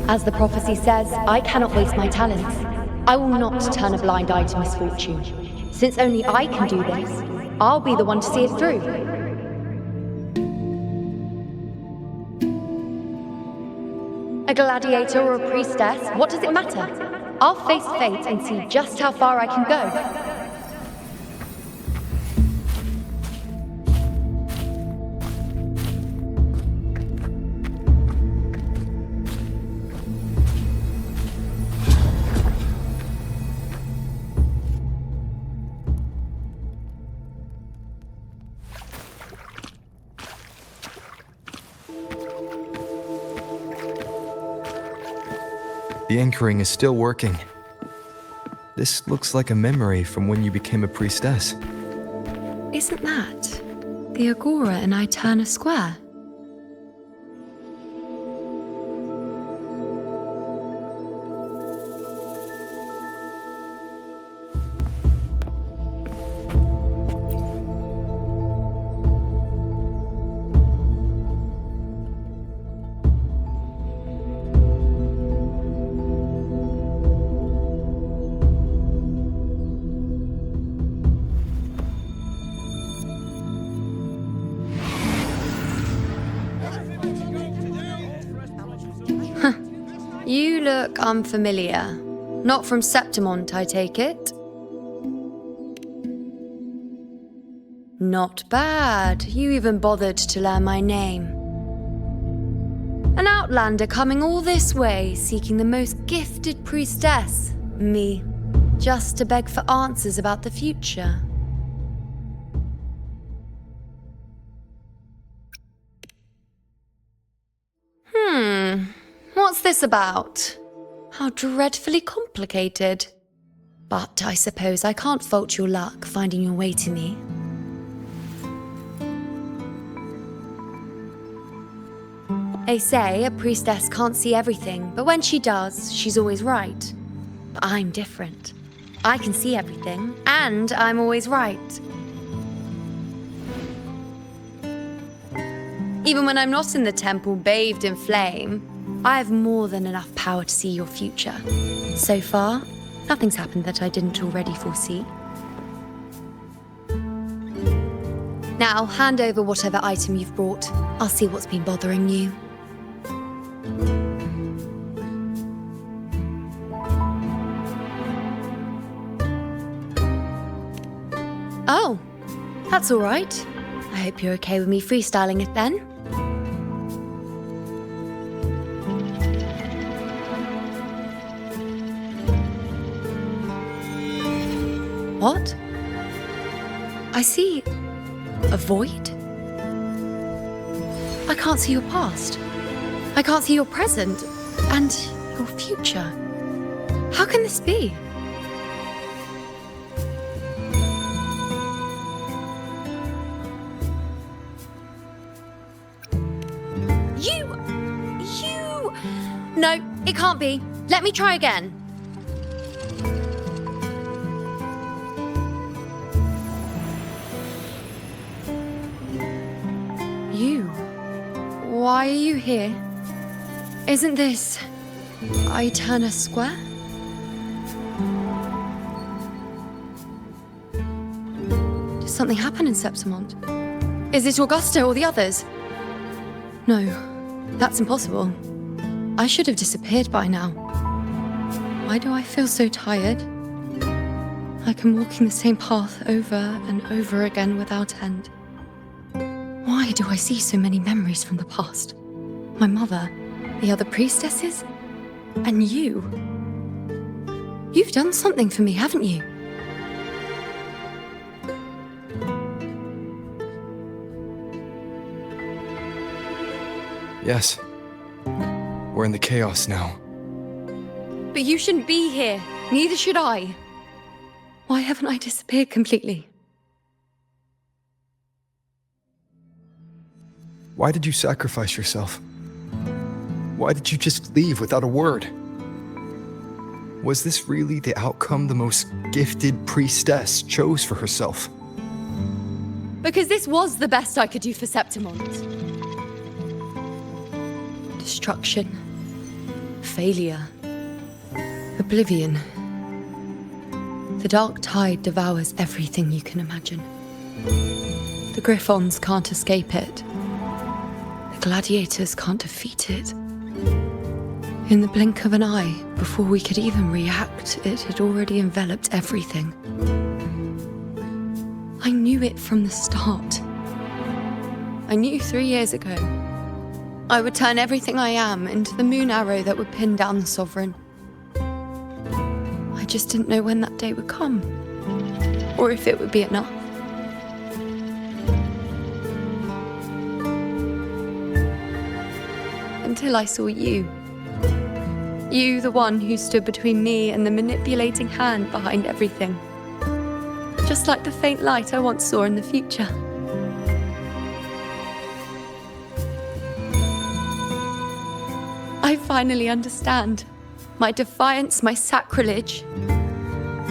As the prophecy says, I cannot waste my talents. I will not turn a blind eye to misfortune. Since only I can do this, I'll be the one to see it through. A gladiator or a priestess, what does it matter? I'll face fate and see just how far I can go. The anchoring is still working. This looks like a memory from when you became a priestess. Isn't that the Agora in Eterna Square? You look unfamiliar. Not from Septimont, I take it? Not bad. You even bothered to learn my name. An outlander coming all this way, seeking the most gifted priestess, me, just to beg for answers about the future. What's this about? How dreadfully complicated. But I suppose I can't fault your luck finding your way to me. They say a priestess can't see everything, but when she does, she's always right. But I'm different. I can see everything, and I'm always right. Even when I'm not in the temple bathed in flame, I have more than enough power to see your future. So far, nothing's happened that I didn't already foresee. Now, hand over whatever item you've brought. I'll see what's been bothering you. Oh, that's all right. I hope you're okay with me freestyling it then. What? I see a void? I can't see your past. I can't see your present and your future. How can this be? No, it can't be. Let me try again. You? Why are you here? Isn't this Aeterna Square? Did something happen in Septimont? Is it Augusta or the others? No, that's impossible. I should have disappeared by now. Why do I feel so tired? Like I'm walking the same path over and over again without end. Why do I see so many memories from the past? My mother, the other priestesses, and you. You've done something for me, haven't you? Yes. We're in the chaos now. But you shouldn't be here. Neither should I. Why haven't I disappeared completely? Why did you sacrifice yourself? Why did you just leave without a word? Was this really the outcome the most gifted priestess chose for herself? Because this was the best I could do for Septimont. Destruction. Failure. Oblivion. The dark tide devours everything you can imagine. The Griffons can't escape it. The gladiators can't defeat it. In the blink of an eye, before we could even react, it had already enveloped everything. I knew it from the start. I knew 3 years ago. I would turn everything I am into the moon arrow that would pin down the Sovereign. I just didn't know when that day would come, or if it would be enough. Until I saw you. You, the one who stood between me and the manipulating hand behind everything. Just like the faint light I once saw in the future. I finally understand. My defiance, my sacrilege.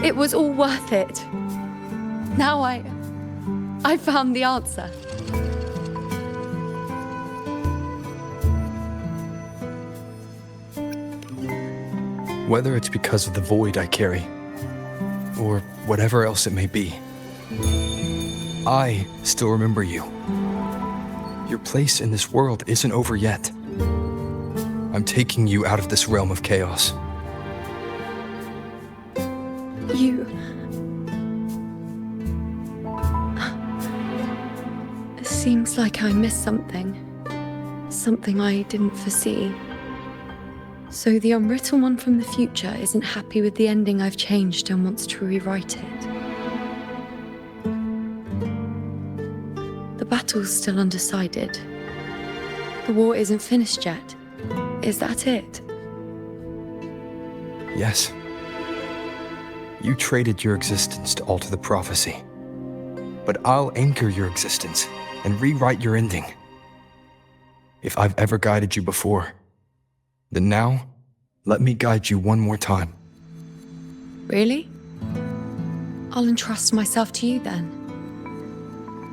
It was all worth it. Now I found the answer. Whether it's because of the void I carry, or whatever else it may be, I still remember you. Your place in this world isn't over yet. I'm taking you out of this realm of chaos. You... It seems like I missed something. Something I didn't foresee. So the unwritten one from the future isn't happy with the ending I've changed and wants to rewrite it. The battle's still undecided. The war isn't finished yet. Is that it? Yes. You traded your existence to alter the prophecy. But I'll anchor your existence and rewrite your ending. If I've ever guided you before, then now, let me guide you one more time. Really? I'll entrust myself to you then.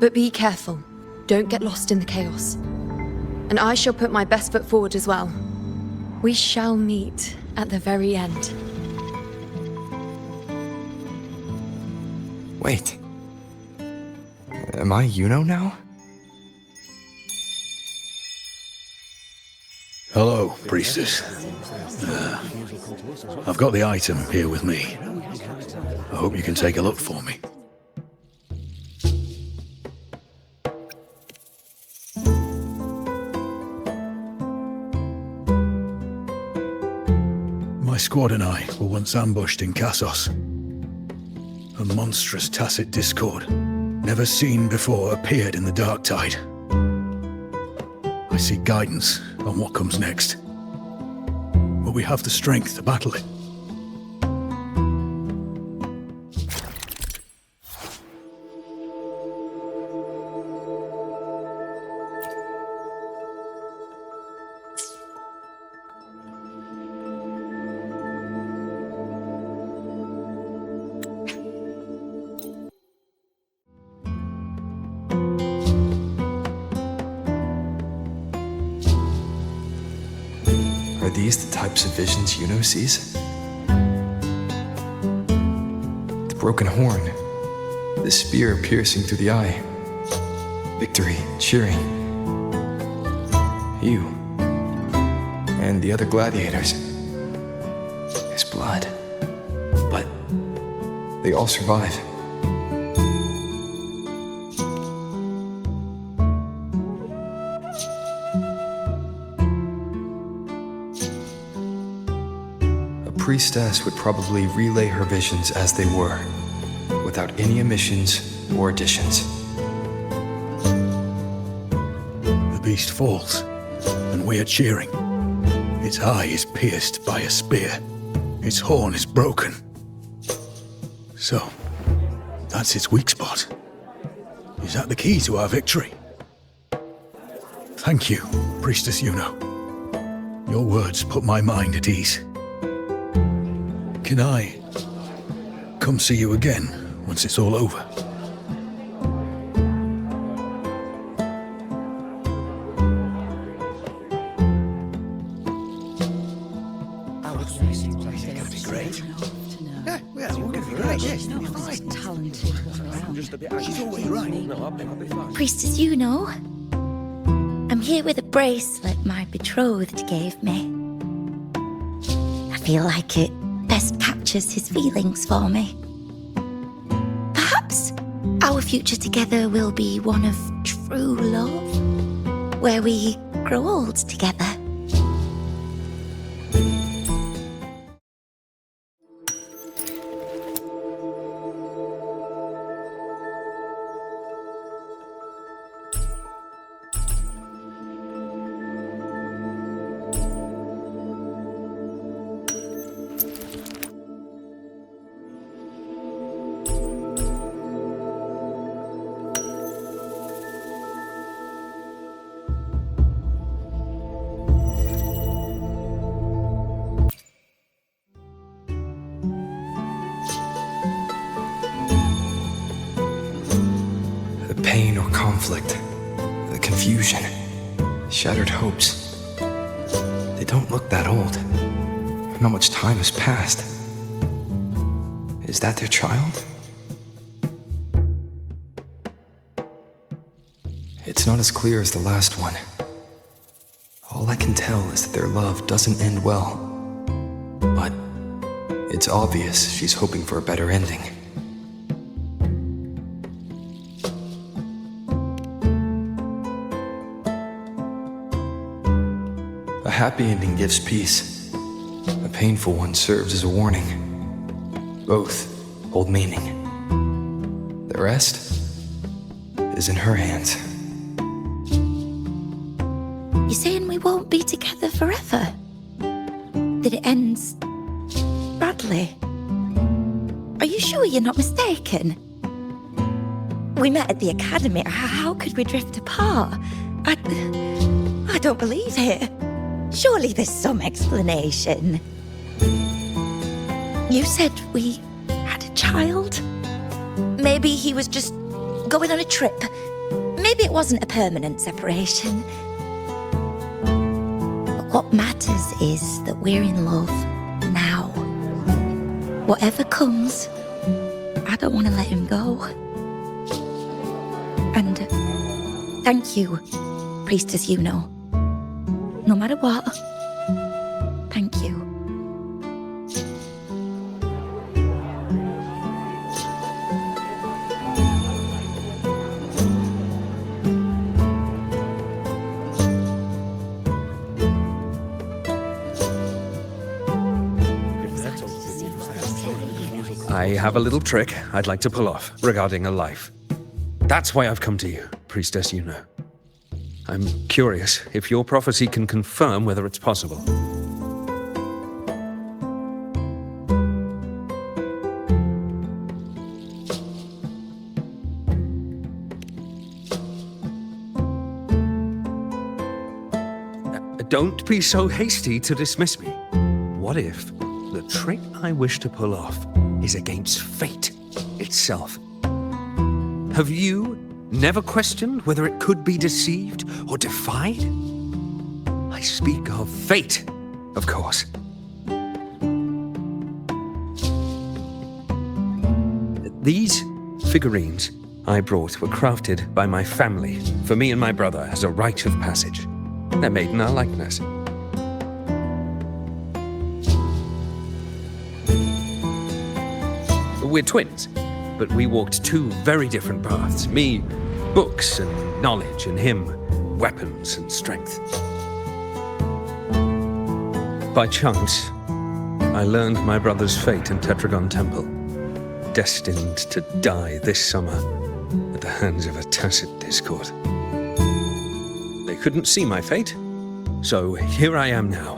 But be careful. Don't get lost in the chaos. And I shall put my best foot forward as well. We shall meet at the very end. Wait. Am I Iuno now? Hello, priestess. I've got the item here with me. I hope you can take a look for me. My squad and I were once ambushed in Kassos. A monstrous tacit discord, never seen before, appeared in the dark tide. I seek guidance on what comes next. But we have the strength to battle it. these the types of visions Iuno sees? The broken horn, the spear piercing through the eye, victory cheering. You and the other gladiators. His blood. But they all survive. A priestess would probably relay her visions as they were, without any omissions or additions. The beast falls, and we are cheering. Its eye is pierced by a spear. Its horn is broken. So, that's its weak spot. Is that the key to our victory? Thank you, Priestess Iuno. Your words put my mind at ease. Can I come see you again once it's all over? Priestess Iuno, I'm here with a bracelet my betrothed gave me. I feel like it best captures his feelings for me. Perhaps our future together will be one of true love, where we grow old together. The pain or conflict, the confusion, shattered hopes. They don't look that old. Not much time has passed. Is that their child? It's not as clear as the last one. All I can tell is that their love doesn't end well. But it's obvious she's hoping for a better ending. A happy ending gives peace. A painful one serves as a warning. Both hold meaning. The rest is in her hands. You're saying we won't be together forever? That it ends badly? Are you sure you're not mistaken? We met at the academy. How could we drift apart? I don't believe it. Surely there's some explanation. You said we had a child? Maybe he was just going on a trip. Maybe it wasn't a permanent separation. But what matters is that we're in love now. Whatever comes, I don't want to let him go. And thank you, Priestess Iuno. No matter what, thank you. I have a little trick I'd like to pull off regarding a life. That's why I've come to you, Priestess Iuno. I'm curious if your prophecy can confirm whether it's possible. Don't be so hasty to dismiss me. What if the trick I wish to pull off is against fate itself? Have you never questioned whether it could be deceived or defied? I speak of fate, of course. These figurines I brought were crafted by my family for me and my brother as a rite of passage. They're made in our likeness. We're twins, but we walked two very different paths. Me, books and knowledge, and him, weapons and strength. By chance, I learned my brother's fate in Tetragon Temple, destined to die this summer at the hands of a tacit discord. They couldn't see my fate, so here I am now.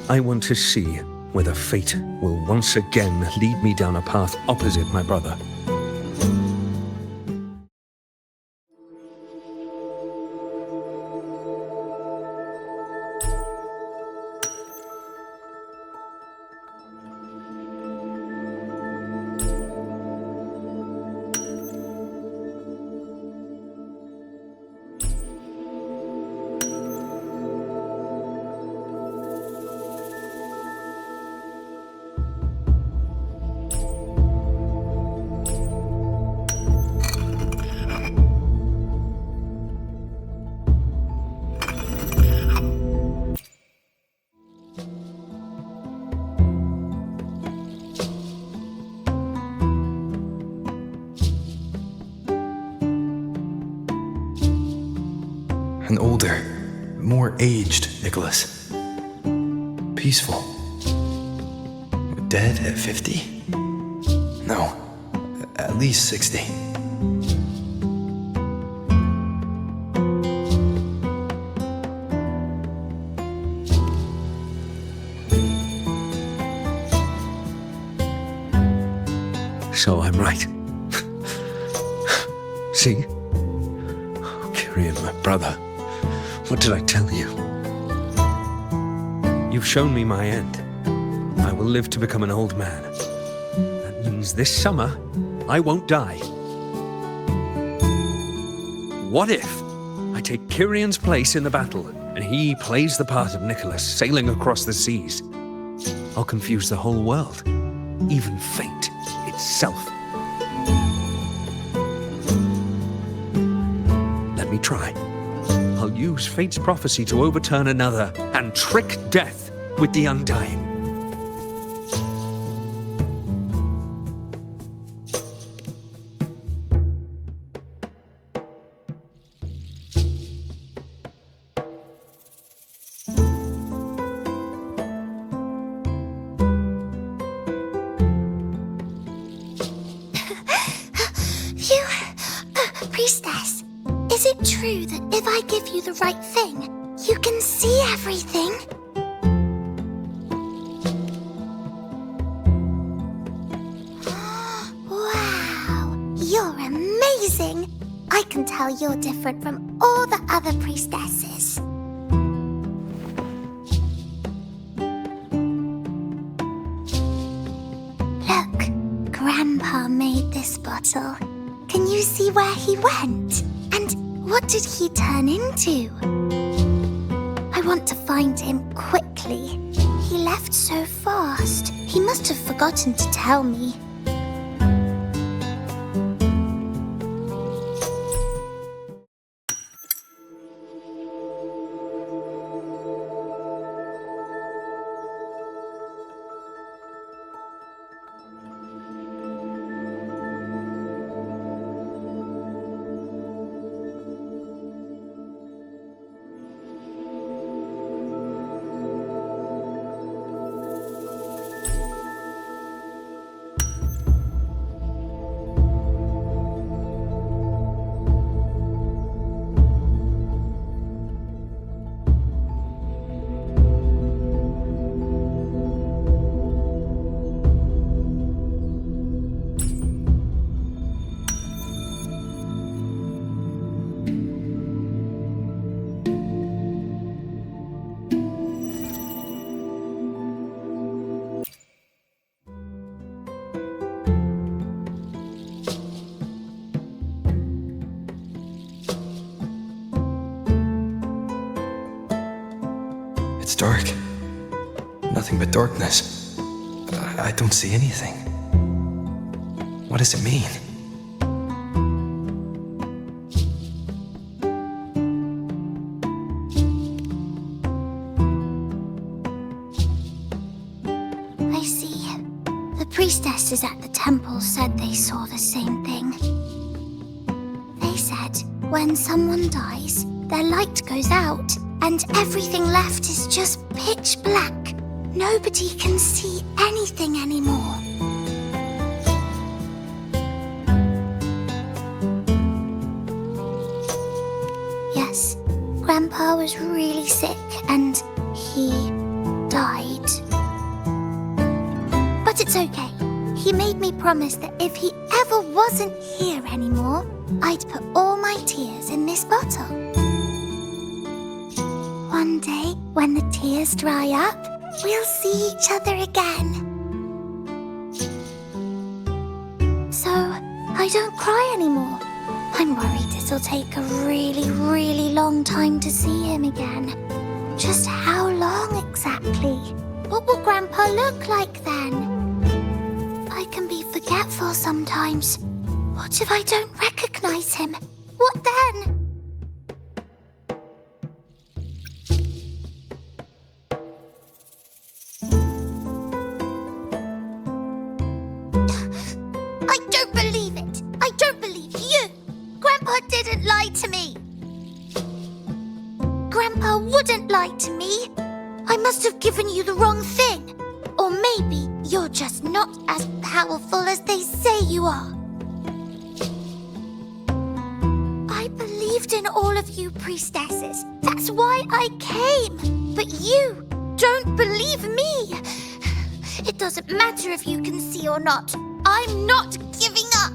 I want to see whether fate will once again lead me down a path opposite my brother. An older, more aged Nicholas. Peaceful. Dead at 50? No, at least 60. So I'm right. See? Kyrian, my brother. What did I tell you? You've shown me my end. I will live to become an old man. That means this summer, I won't die. What if I take Kyrian's place in the battle, and he plays the part of Nicholas, sailing across the seas? I'll confuse the whole world, even fate itself. Let me try. I'll use fate's prophecy to overturn another and trick death with the undying. Priestess, is it true that if I give you the right thing, you can see everything? Wow, you're amazing! I can tell you're different from all the other priestesses. Look, Grandpa made this bottle. Can you see where he went? And what did he turn into? I want to find him quickly. He left so fast. He must have forgotten to tell me. dark. Nothing but darkness. I don't see anything. What does it mean? I see. The priestesses at the temple said they saw the same thing. They said when someone dies, their light goes out, and everything left is just pitch black. Nobody can see anything anymore. Yes, Grandpa was really sick and he died. But it's okay. He made me promise that if he ever wasn't here anymore, I'd put all my tears in this bottle. One day, when the tears dry up, we'll see each other again. So, I don't cry anymore. I'm worried it'll take a really, really long time to see him again. Just how long exactly? What will Grandpa look like then? I can be forgetful sometimes. What if I don't recognize him? What then? I don't believe it. I don't believe you. Grandpa didn't lie to me. Grandpa wouldn't lie to me. I must have given you the wrong thing. Or maybe you're just not as powerful as they say you are. I believed in all of you priestesses. That's why I came. But you don't believe me. It doesn't matter if you can see or not. I'm not giving up.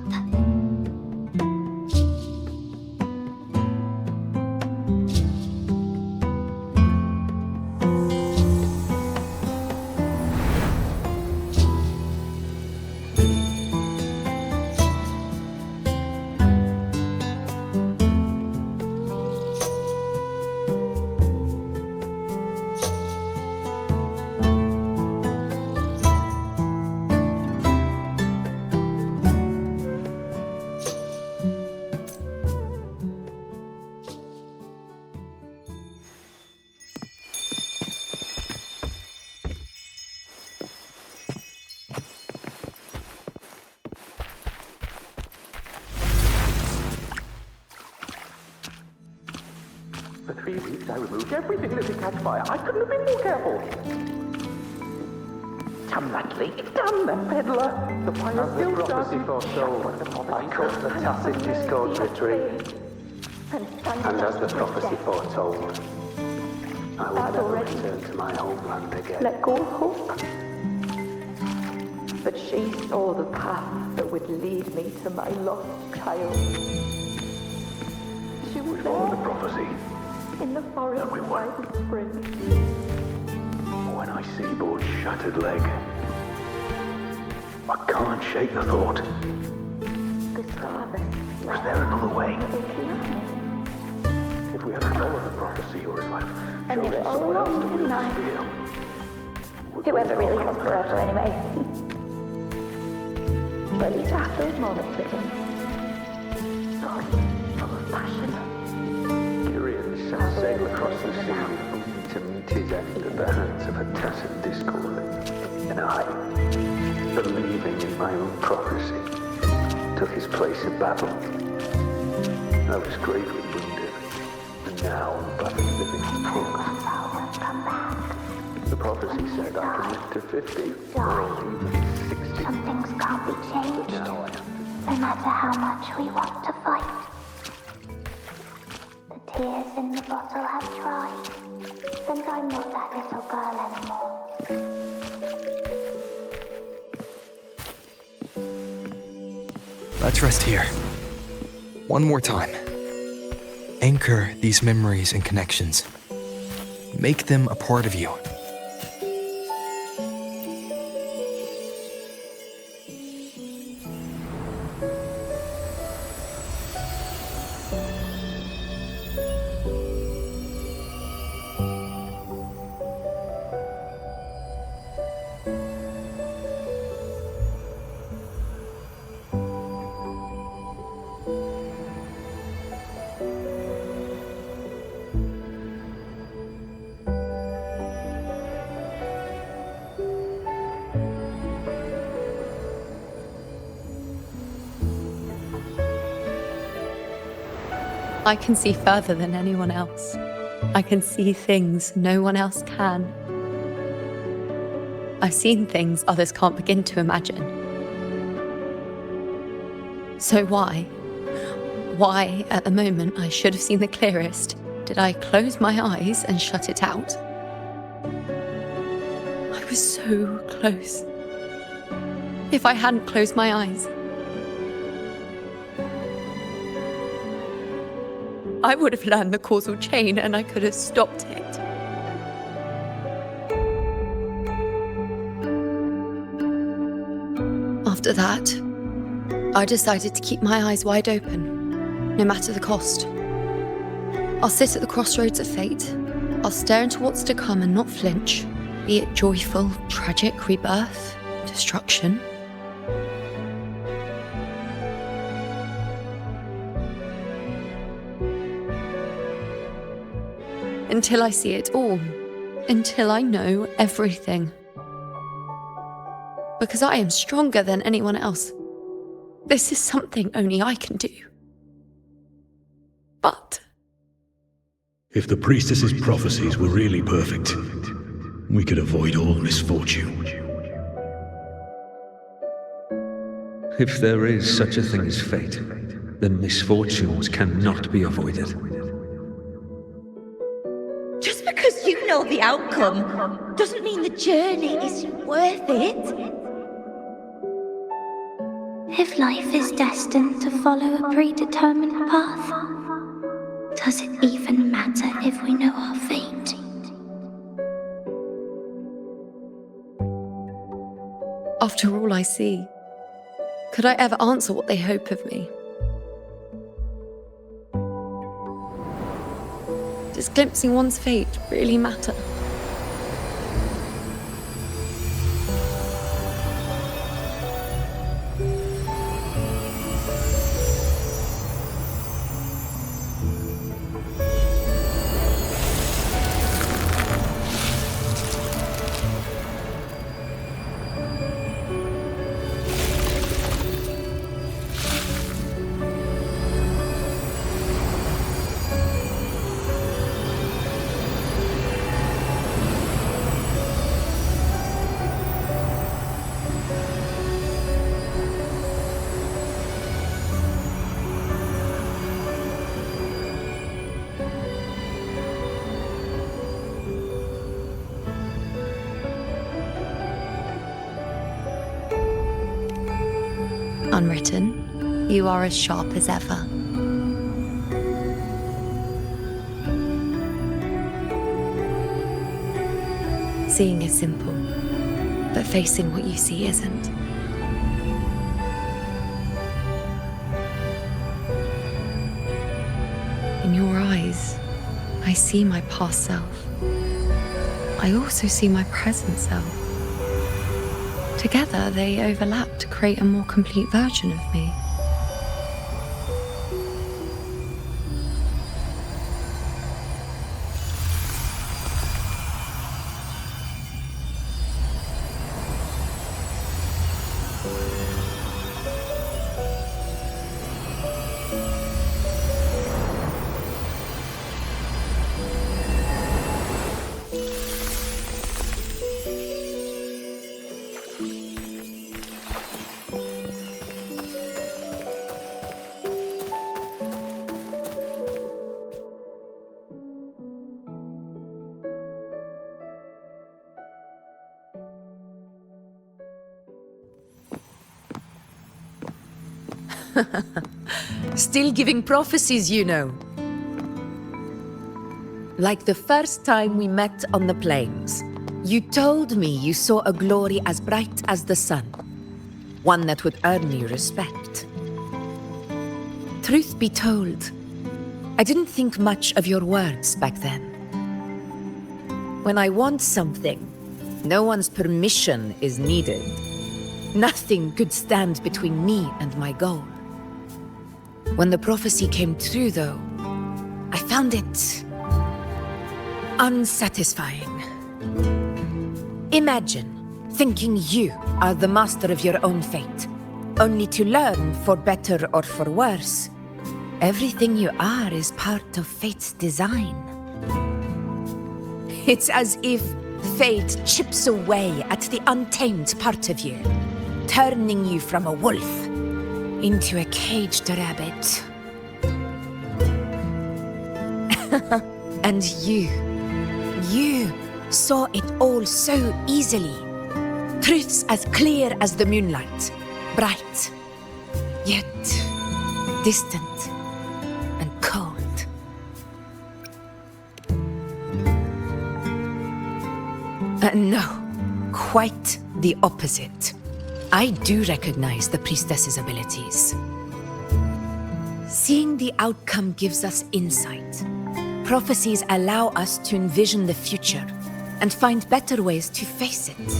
For 3 weeks, I removed everything that could catch fire. I couldn't have been more careful. Damn that leak! Damn that peddler! The fire still prophecy foretold, I cut the tacit discord retreat. And as the prophecy foretold, I will never return to my homeland again. Let go of hope. But she saw the path that would lead me to my lost child. She was Follow the there prophecy. in the forest by the spring. When I see Board's shattered leg, I can't shake the thought. Was there another way? If we had followed the prophecy, or if I And chosen it's all someone else to along wield the tonight. spear, Whoever really has forever anyway. But at least after those moments with him. Sorry, full of passion. Girion set sail across the sea only to meet his end at the hands of a tacit discord. And I, believing in my own prophecy, took his place in battle. I was gravely wounded, and now I'm but a living proof. The prophecy said I could live to 50, or even 60. Some things can't be changed, no matter how much we want to fight. The tears in the bottle have dried, and I'm not that little girl anymore. Let's rest here. One more time. Anchor these memories and connections. Make them a part of you. I can see further than anyone else. I can see things no one else can. I've seen things others can't begin to imagine. So why, at the moment I should have seen the clearest, did I close my eyes and shut it out? I was so close. If I hadn't closed my eyes, I would have learned the causal chain and I could have stopped it. After that, I decided to keep my eyes wide open, no matter the cost. I'll sit at the crossroads of fate. I'll stare into what's to come and not flinch, be it joyful, tragic, rebirth, destruction. Until I see it all. Until I know everything. Because I am stronger than anyone else. This is something only I can do. But if the priestess's prophecies were really perfect, we could avoid all misfortune. If there is such a thing as fate, then misfortunes cannot be avoided. Just because you know the outcome doesn't mean the journey isn't worth it. If life is destined to follow a predetermined path, does it even matter if we know our fate? after all I see, could I ever answer what they hope of me? Does glimpsing one's fate really matter? Unwritten, you are as sharp as ever. Seeing is simple, but facing what you see isn't. In your eyes, I see my past self. I also see my present self. Together, they overlap to create a more complete version of me. Still giving prophecies, you know. Like the first time we met on the plains, you told me you saw a glory as bright as the sun, one that would earn you respect. Truth be told, I didn't think much of your words back then. When I want something, no one's permission is needed. Nothing could stand between me and my goal. When the prophecy came true, though, I found it unsatisfying. Imagine thinking you are the master of your own fate, only to learn, for better or for worse, Everything you are is part of fate's design. It's as if fate chips away at the untamed part of you, turning you from a wolf into a caged rabbit. And you saw it all so easily. Truths as clear as the moonlight, bright, yet distant and cold. No, quite the opposite. I do recognize the priestess's abilities. Seeing the outcome gives us insight. Prophecies allow us to envision the future and find better ways to face it.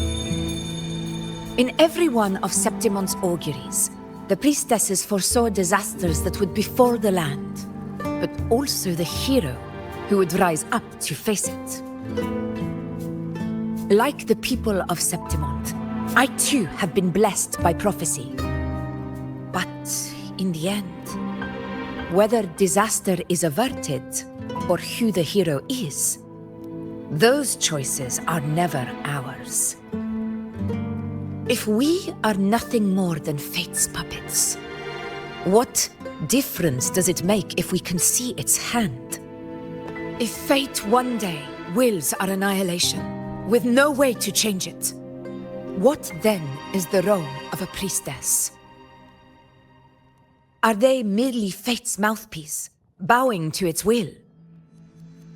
In every one of Septimon's auguries, the priestesses foresaw disasters that would befall the land, but also the hero who would rise up to face it. Like the people of Septimont, I too have been blessed by prophecy. But in the end, whether disaster is averted or who the hero is, those choices are never ours. If we are nothing more than fate's puppets, what difference does it make if we can see its hand? If fate one day wills our annihilation, with no way to change it, what then is the role of a priestess? Are they merely fate's mouthpiece, bowing to its will?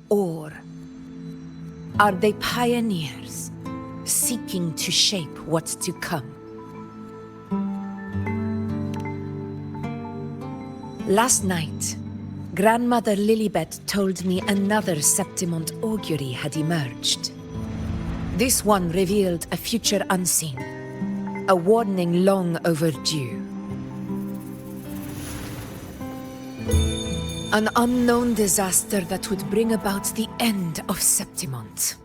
Or are they pioneers, seeking to shape what's to come? Last night, Grandmother Lilibet told me another Septimont augury had emerged. This one revealed a future unseen, a warning long overdue. An unknown disaster that would bring about the end of Septimont.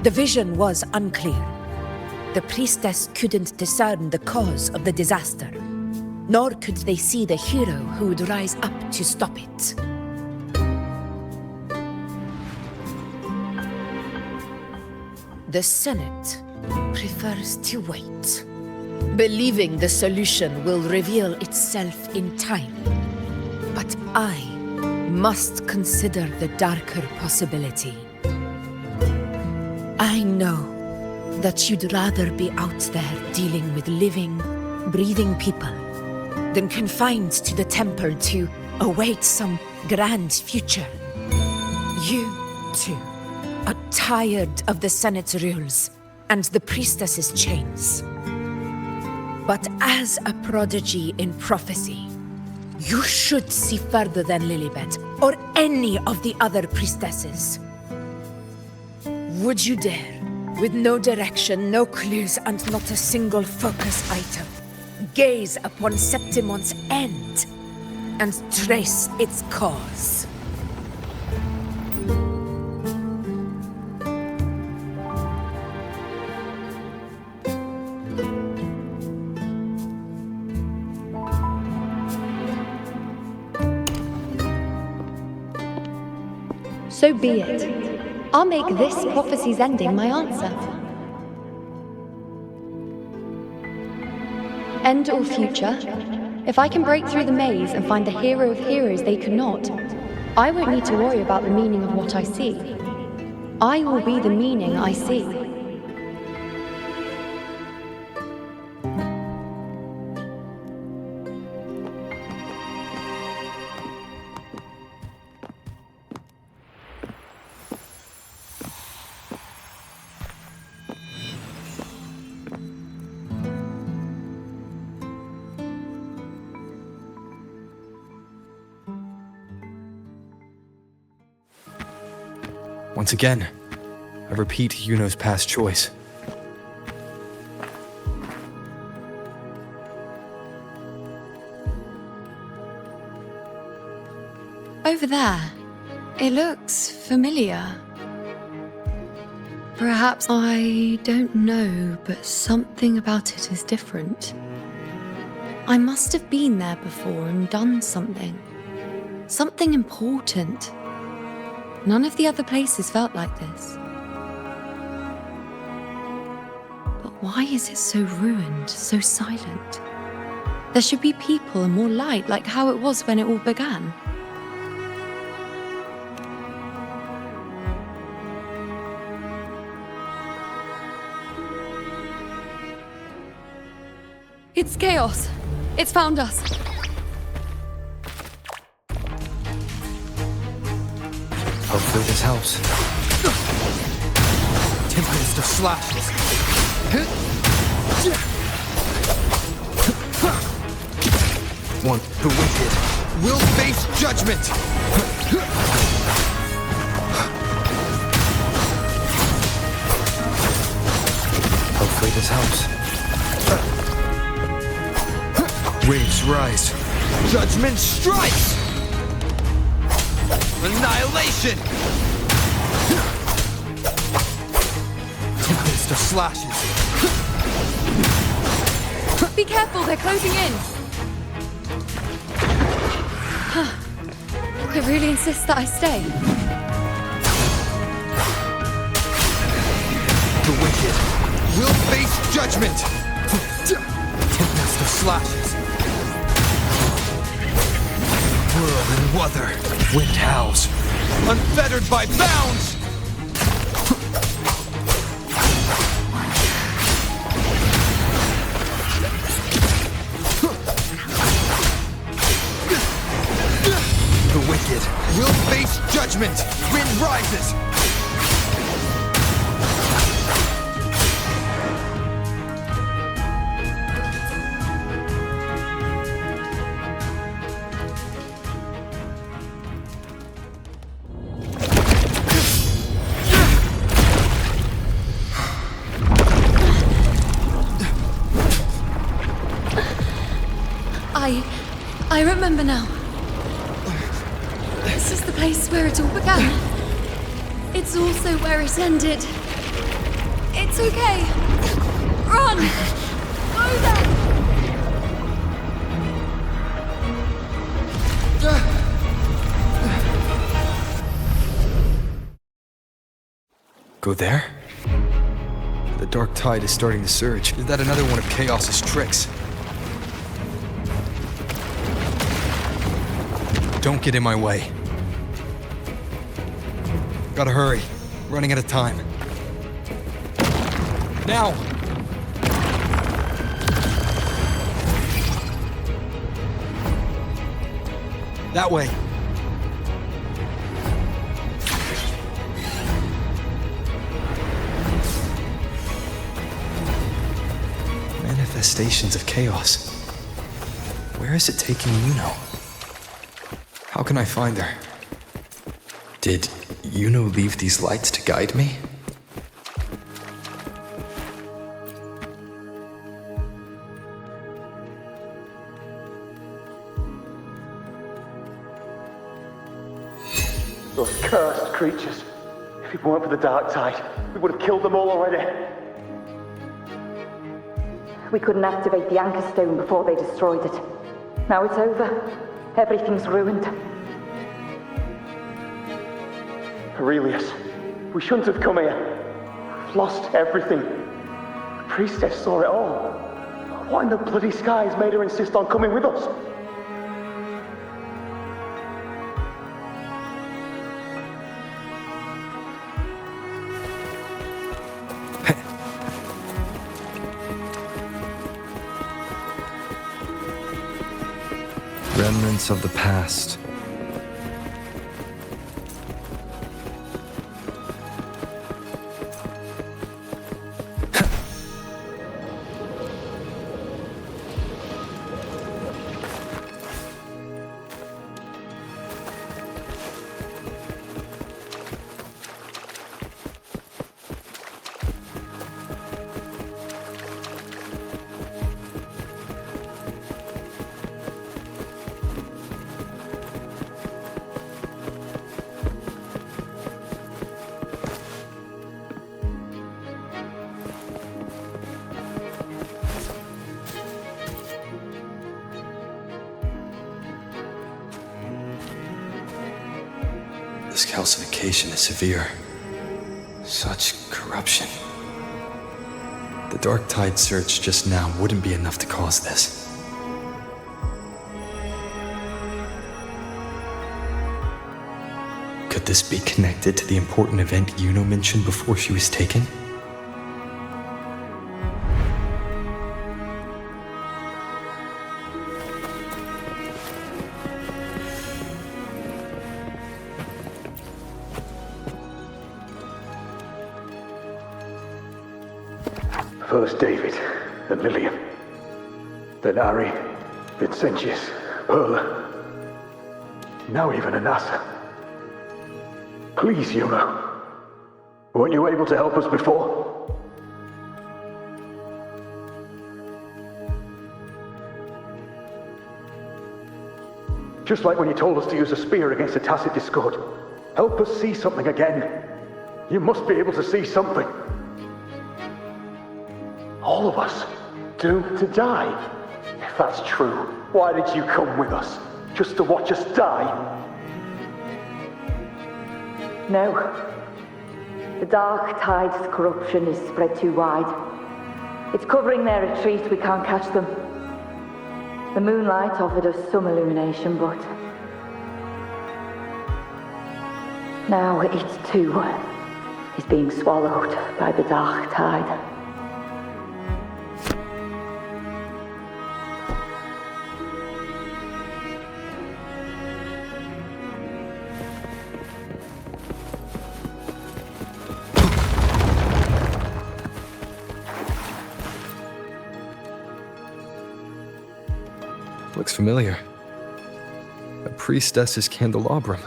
The vision was unclear. The priestess couldn't discern the cause of the disaster, nor could they see the hero who would rise up to stop it. The Senate prefers to wait, believing the solution will reveal itself in time. But I must consider the darker possibility. I know that you'd rather be out there dealing with living, breathing people than confined to the temple to await some grand future. You, too, are tired of the Senate's rules and the priestess's chains. But as a prodigy in prophecy, you should see further than Lilibet or any of the other priestesses. Would you dare, with no direction, no clues, and not a single focus item, gaze upon Septimont's end and trace its cause? So be it. I'll make this prophecy's ending my answer. End or future, if I can break through the maze and find the hero of heroes they could not, I won't need to worry about the meaning of what I see. I will be the meaning I see. Once again, I repeat Iuno's past choice. Over there, it looks familiar. Perhaps I don't know, but something about it is different. I must have been there before and done something. Something important. None of the other places felt like this. But why is it so ruined, so silent? There should be people and more light, like how it was when it all began. It's chaos. It's found us. Hopefully this helps. Tempest of slashes. One, the wicked, will face judgment! Hopefully this helps. Waves rise. Judgment strikes! Annihilation! Tempest of slashes. Be careful, they're closing in. I really insist that I stay. The wicked will face judgment! Tempest of slashes. Whirl and wuther. Wind howls. Unfettered by bounds! The wicked will face judgment! Wind rises! I remember now. This is the place where it all began. It's also where it ended. It's okay. Run! Over! Go there? The dark tide is starting to surge. Is that another one of Chaos's tricks? Don't get in my way. Gotta hurry. Running out of time. Now! That way. Manifestations of chaos. Where is it taking Iuno? How can I find her? Did Iuno leave these lights to guide me? Those cursed creatures. If it weren't for the dark tide, we would have killed them all already. We couldn't activate the anchor stone before they destroyed it. Now it's over. Everything's ruined. Aurelius, we shouldn't have come here. We've lost everything. The priestess saw it all. What in the bloody skies made her insist on coming with us? Remnants of the past. calcification is severe. Such corruption. The Dark Tide surge just now wouldn't be enough to cause this. Could this be connected to the important event Iuno mentioned before she was taken? First David, then Lillian, then Ari, Vincentius, Perla, now even Anassa. Please, Iuno. Weren't you able to help us before? Just like when you told us to use a spear against a tacit discord. Help us see something again. You must be able to see something. All of us, doomed to die. If that's true, why did you come with us? Just to watch us die? No. The Dark Tide's corruption is spread too wide. It's covering their retreat, we can't catch them. The moonlight offered us some illumination, but now it too is being swallowed by the Dark Tide. Looks familiar. A priestess's candelabrum.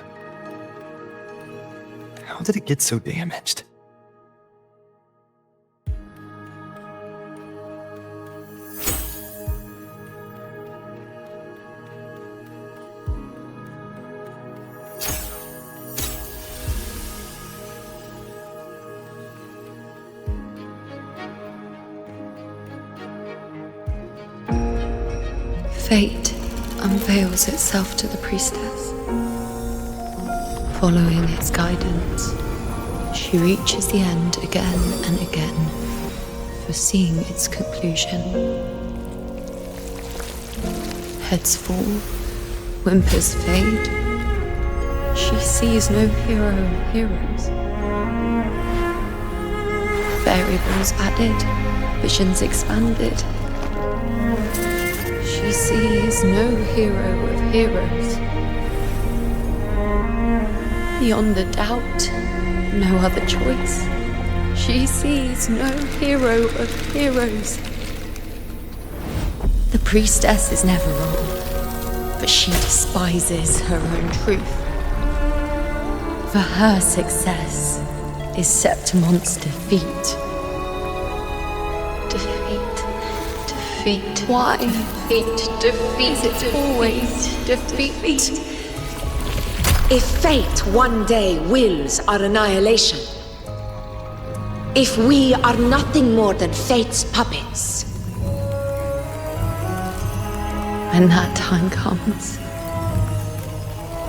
How did it get so damaged? Fate unveils itself to the priestess. Following its guidance, she reaches the end again and again, foreseeing its conclusion. Heads fall, whimpers fade. She sees no hero of heroes. Variables added, visions expanded. She sees no hero of heroes. Beyond a doubt, no other choice. She sees no hero of heroes. The priestess is never wrong, but she despises her own truth. For her success is Septimon's defeat. Defeat. Why? Defeat. Is it always defeat? If fate one day wills our annihilation, if we are nothing more than fate's puppets, when that time comes,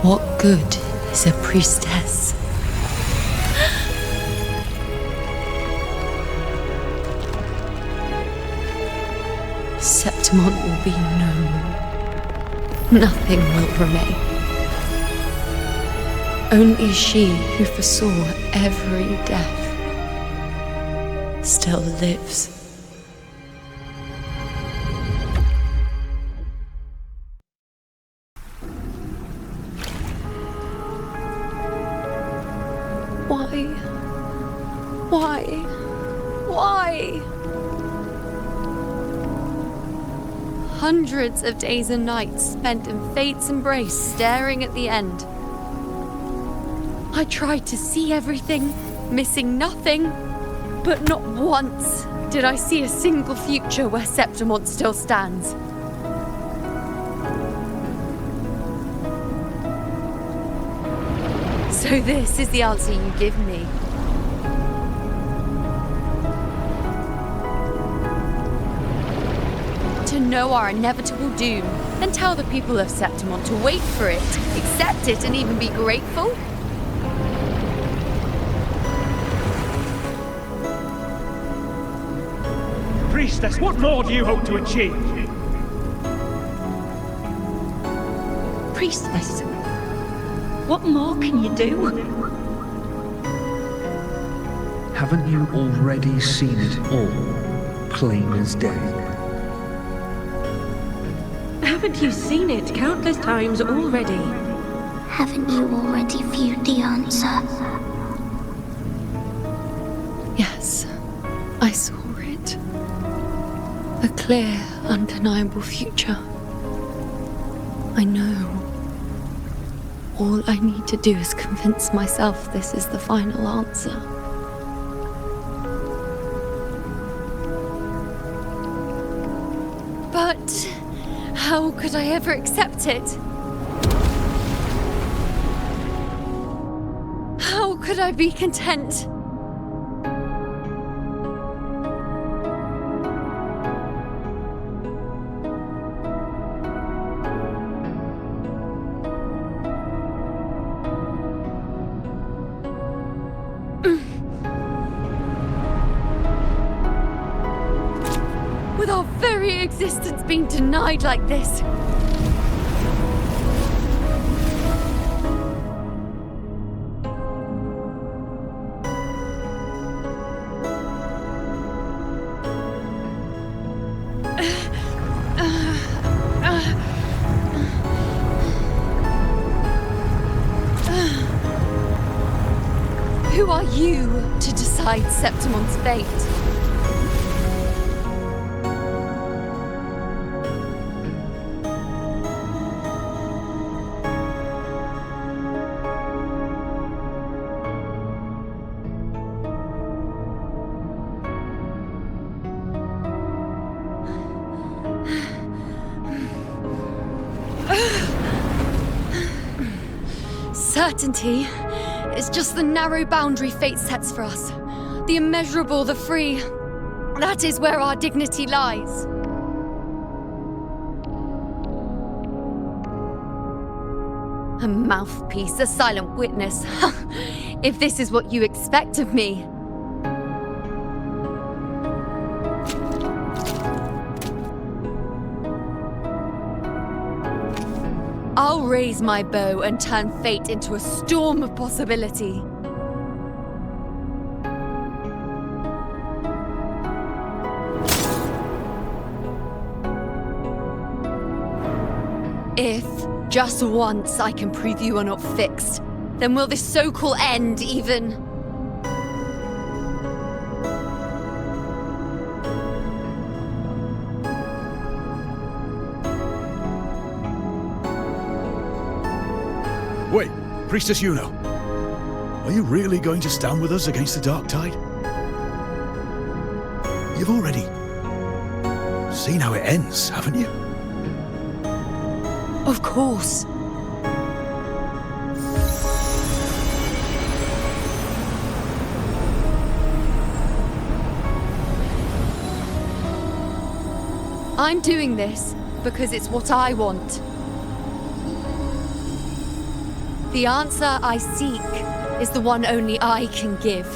what good is a priestess? Septimon will be known. Nothing will remain. Only she who foresaw every death still lives. Why? Hundreds of days and nights spent in fate's embrace, staring at the end. I tried to see everything, missing nothing, but not once did I see a single future where Septimon still stands. So this is the answer you give me. To know our inevitable doom, and tell the people of Septimon to wait for it, accept it, and even be grateful? Priestess, what more do you hope to achieve? Priestess, what more can you do? Haven't you already seen it all, plain as day? Haven't you seen it countless times already? Haven't you already viewed the answer? Yes, I saw it. A clear, undeniable future. I know. All I need to do is convince myself this is the final answer. But how could I ever accept it? How could I be content? With our very existence being denied like this. Who are you to decide Septimon's fate? Certainty is just the narrow boundary fate sets for us. The immeasurable, the free. That is where our dignity lies. A mouthpiece, a silent witness. If this is what you expect of me. I'll raise my bow and turn fate into a storm of possibility. If, just once, I can prove you are not fixed, then will this so-called end even... Wait, Priestess Iuno. Are you really going to stand with us against the Dark Tide? You've already seen how it ends, haven't you? Of course. I'm doing this because it's what I want. The answer I seek is the one only I can give.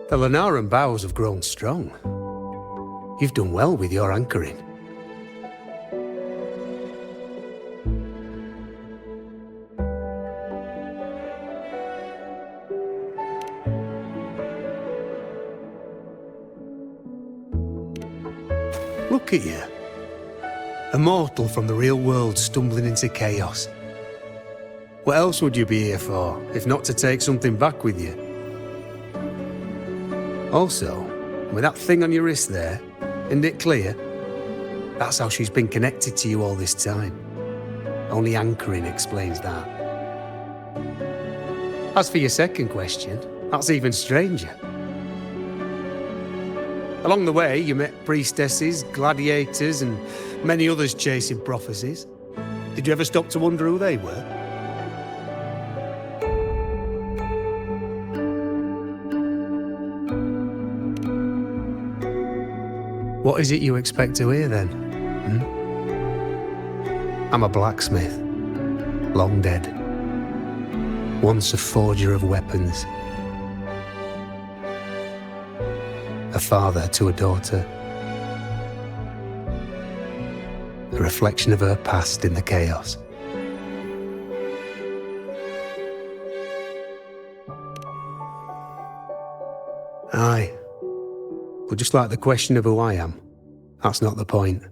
The Lenaran bows have grown strong. You've done well with your anchoring. Look at you. A mortal from the real world stumbling into chaos. What else would you be here for, if not to take something back with you? Also, with that thing on your wrist there, isn't it clear? That's how she's been connected to you all this time. Only anchoring explains that. As for your second question, that's even stranger. Along the way, you met priestesses, gladiators, and many others chasing prophecies. Did you ever stop to wonder who they were? What is it you expect to hear then? I'm a blacksmith, long dead. Once a forger of weapons. A father to a daughter. A reflection of her past in the chaos. Aye. But just like the question of who I am, that's not the point.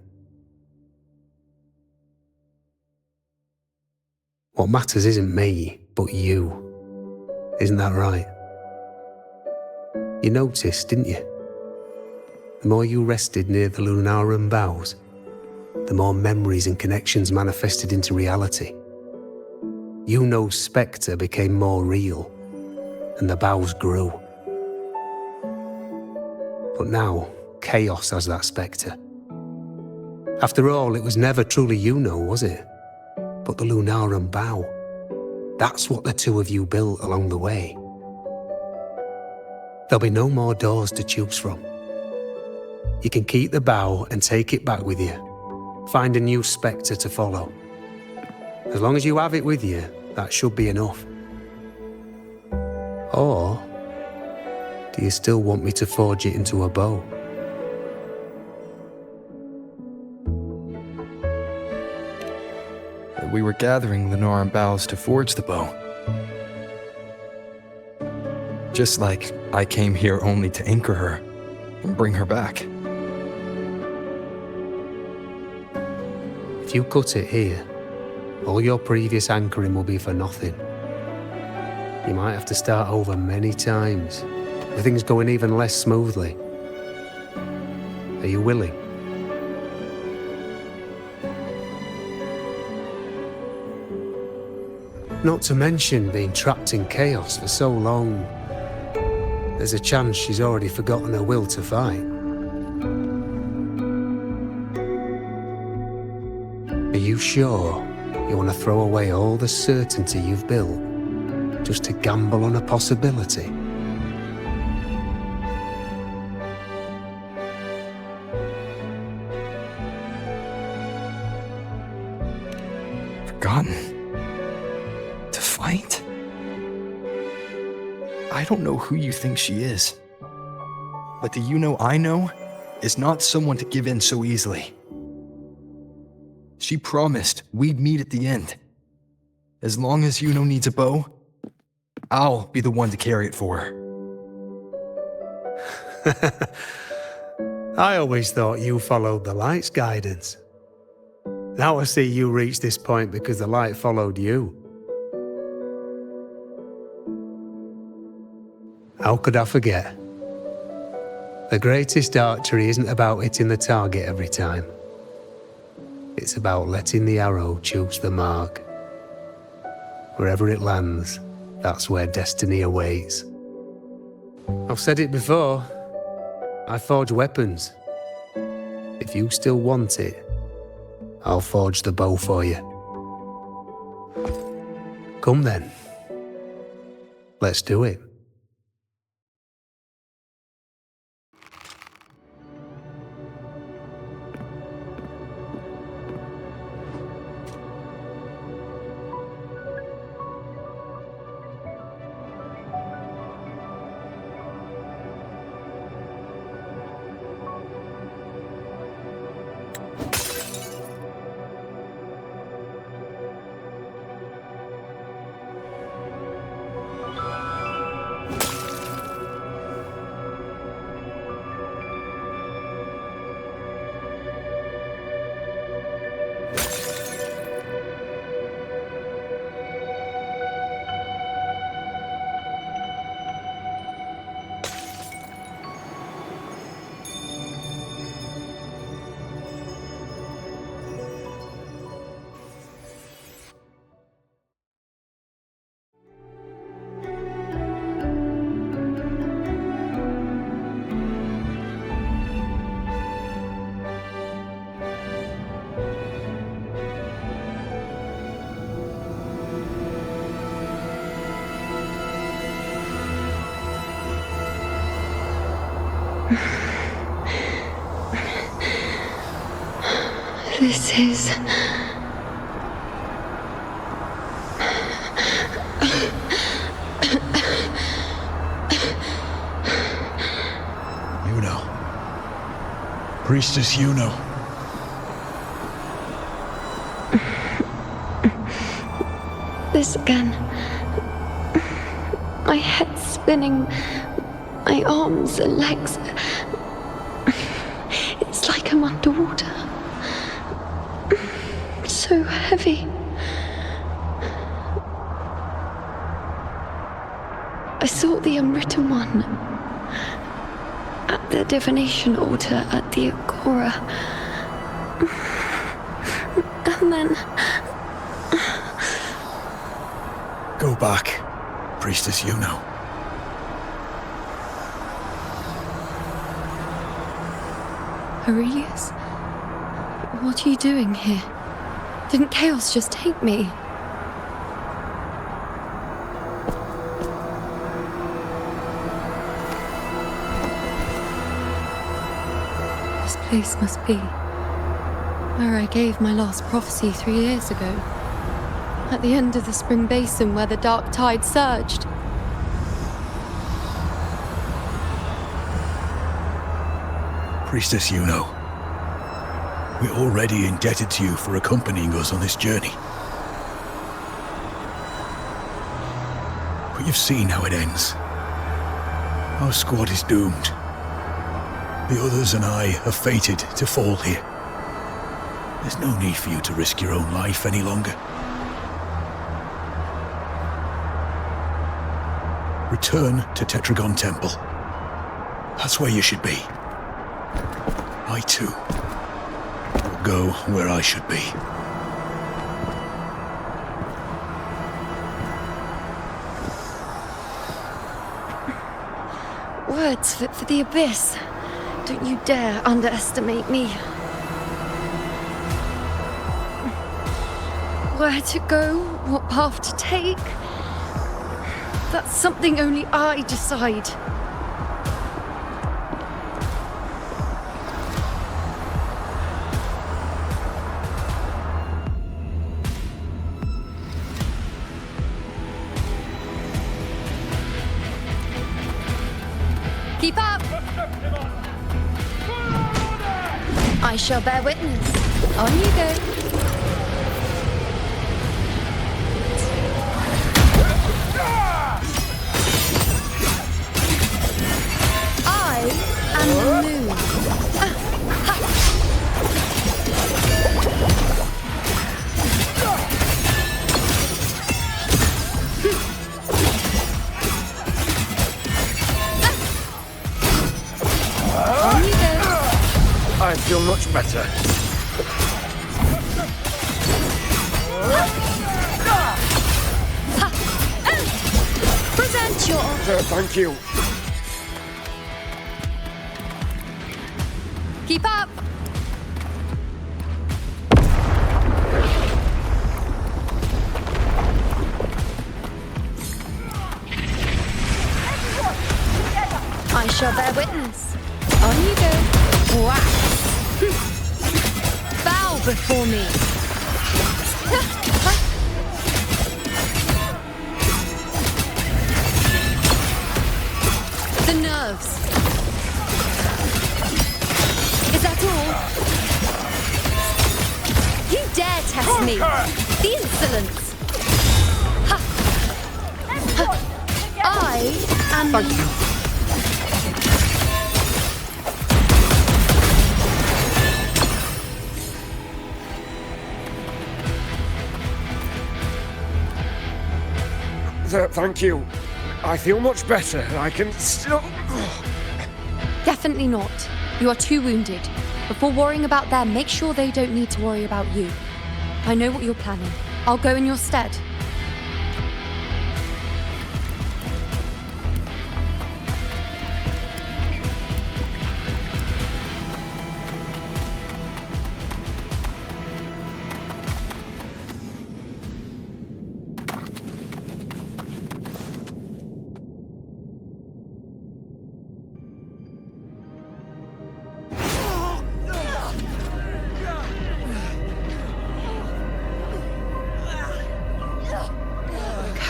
What matters isn't me, but you. Isn't that right? You noticed, didn't you? The more you rested near the Lunarum boughs, the more memories and connections manifested into reality. Iuno's spectre became more real, and the boughs grew. But now, chaos has that spectre. After all, it was never truly Iuno, was it? But the Lunarum bough. That's what the two of you built along the way. There'll be no more doors to choose from. You can keep the bough and take it back with you. Find a new spectre to follow. As long as you have it with you, that should be enough. Or do you still want me to forge it into a bow? We were gathering Lunarum boughs to forge the bow. Just like I came here only to anchor her and bring her back. If you cut it here, all your previous anchoring will be for nothing. You might have to start over many times, with things going even less smoothly. Are you willing? Not to mention being trapped in chaos for so long. There's a chance she's already forgotten her will to fight. Are you sure you want to throw away all the certainty you've built just to gamble on a possibility? Forgotten? To fight? I don't know who you think she is, but the Iuno I know is not someone to give in so easily. She promised we'd meet at the end. As long as Iuno needs a bow, I'll be the one to carry it for her. I always thought you followed the light's guidance. Now I see you reached this point because the light followed you. How could I forget? The greatest archery isn't about hitting the target every time. It's about letting the arrow choose the mark. Wherever it lands, that's where destiny awaits. I've said it before. I forge weapons. If you still want it, I'll forge the bow for you. Come then. Let's do it. This is... Iuno. Priestess Iuno. This again. My head spinning, my arms and legs. It's like I'm underwater. So heavy. I saw the Unwritten One at the divination altar at the Agora. And then... Go back, Priestess Iuno. Aurelius? What are you doing here? Didn't chaos just take me? This place must be where I gave my last prophecy 3 years ago. At the end of the spring basin where the dark tide surged. Priestess Iuno. We're already indebted to you for accompanying us on this journey. But you've seen how it ends. Our squad is doomed. The others and I are fated to fall here. There's no need for you to risk your own life any longer. Return to Tetragon Temple. That's where you should be. I too will go where I should be. Words fit for the abyss. Don't you dare underestimate me. Where to go, what path to take, that's something only I decide. Keep up! I shall bear witness. On you go. I am the moon. On you go. I feel much better. Present your... Thank you. Keep up! I shall bear witness. On you go. Whack! Bow before me. The nerves. Is that all? You dare test me? The insolence! Ha. Ha. I am... Thank you. Thank you. I feel much better. I can still... Definitely not. You are too wounded. Before worrying about them, make sure they don't need to worry about you. I know what you're planning. I'll go in your stead.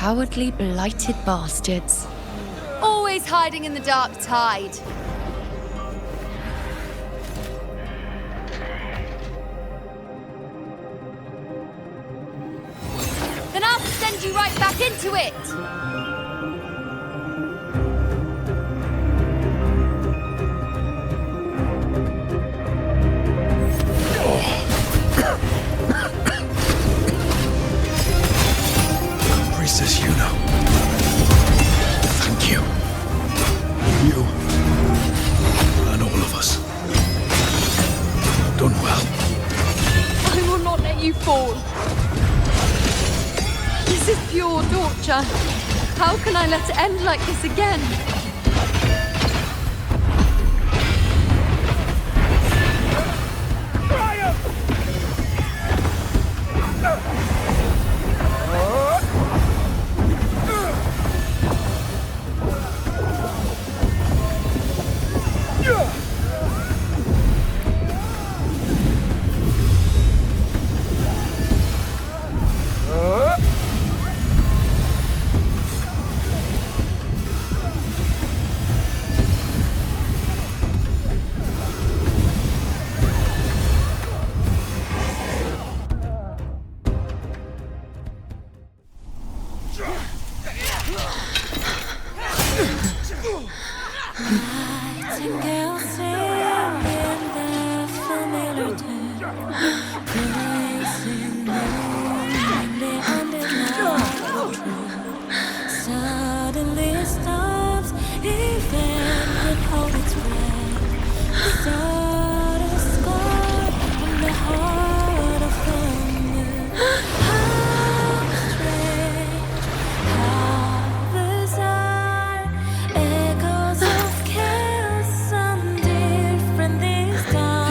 Cowardly, blighted bastards. Always hiding in the dark tide. Then I'll send you right back into it! Priestess Iuno. Thank you. You and all of us. Done well. I will not let you fall. This is pure torture. How can I let it end like this again?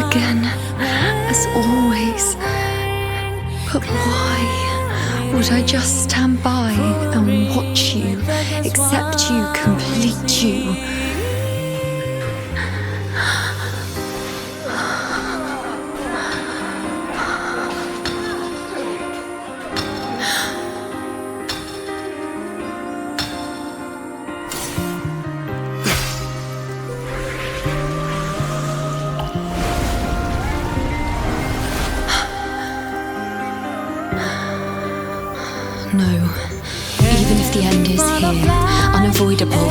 Again, as always. But why would I just stand by and watch you, accept you, complete you? No. Even if the end is here, unavoidable,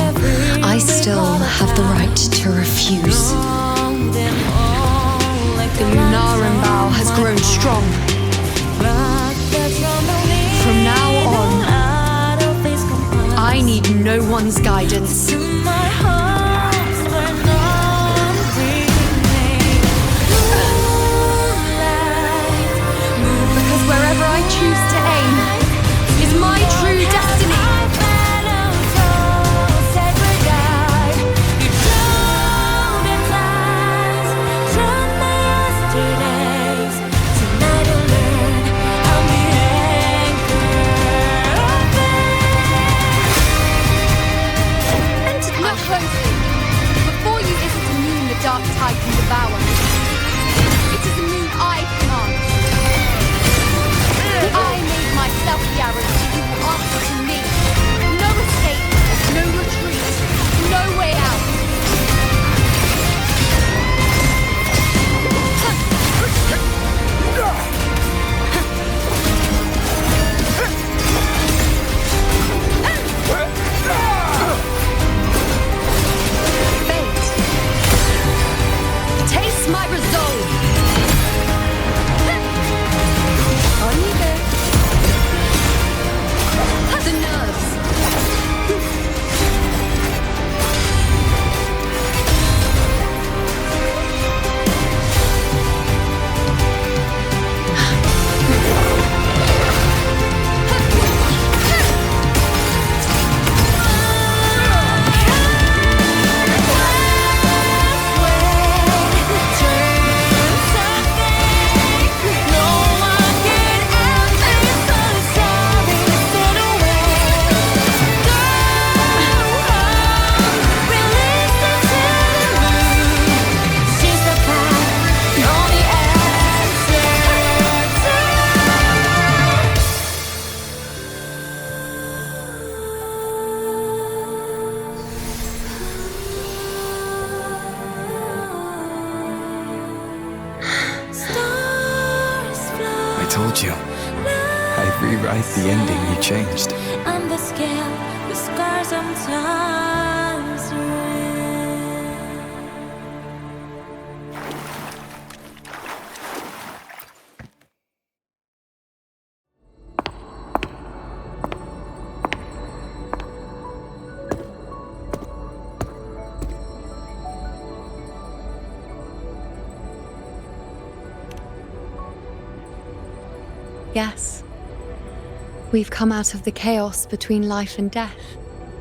I still have the right to refuse. The Lunaran bow has grown strong. From now on, I need no one's guidance. Because wherever I choose to aim is my true destiny. Look closely. Before you isn't a moon the dark tide can devour. It is a moon I command. I made myself the arrow, so you will answer to me. No escape, no retreat, no way out. Taste told you. I'd rewrite the ending you changed. On the scale, the scars sometimes Yes. We've come out of the chaos between life and death,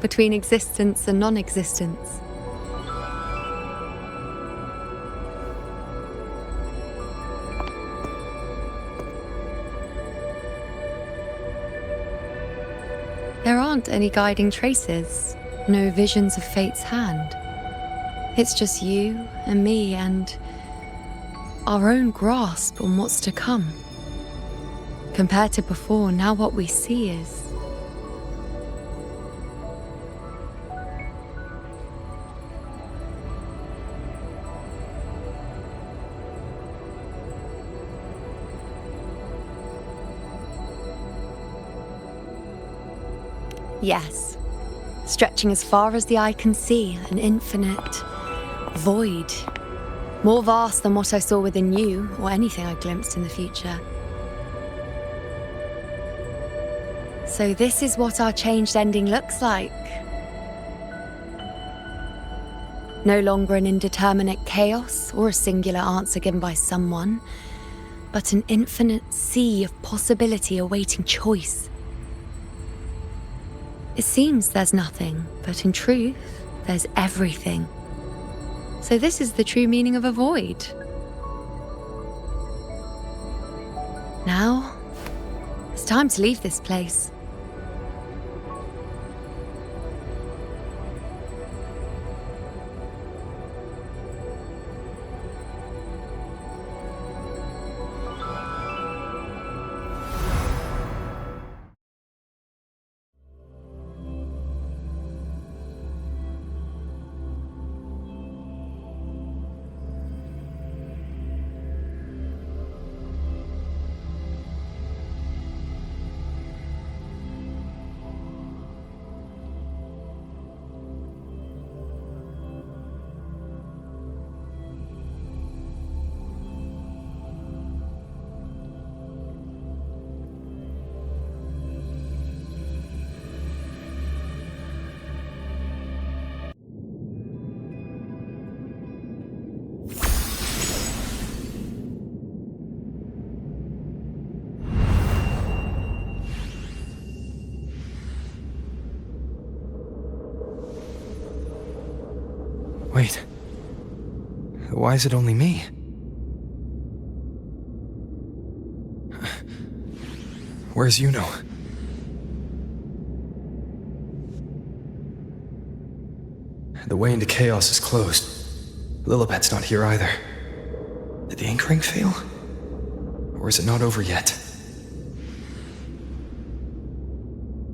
between existence and non-existence. There aren't any guiding traces, no visions of fate's hand. It's just you and me and our own grasp on what's to come. Compared to before, now what we see is... Yes, stretching as far as the eye can see, an infinite void. More vast than what I saw within you, or anything I glimpsed in the future. So this is what our changed ending looks like. No longer an indeterminate chaos or a singular answer given by someone, but an infinite sea of possibility awaiting choice. It seems there's nothing, but in truth, there's everything. So this is the true meaning of a void. Now, it's time to leave this place. Wait. Why is it only me? Where's Iuno? The way into chaos is closed. Lilibet's not here either. Did the anchoring fail? Or is it not over yet?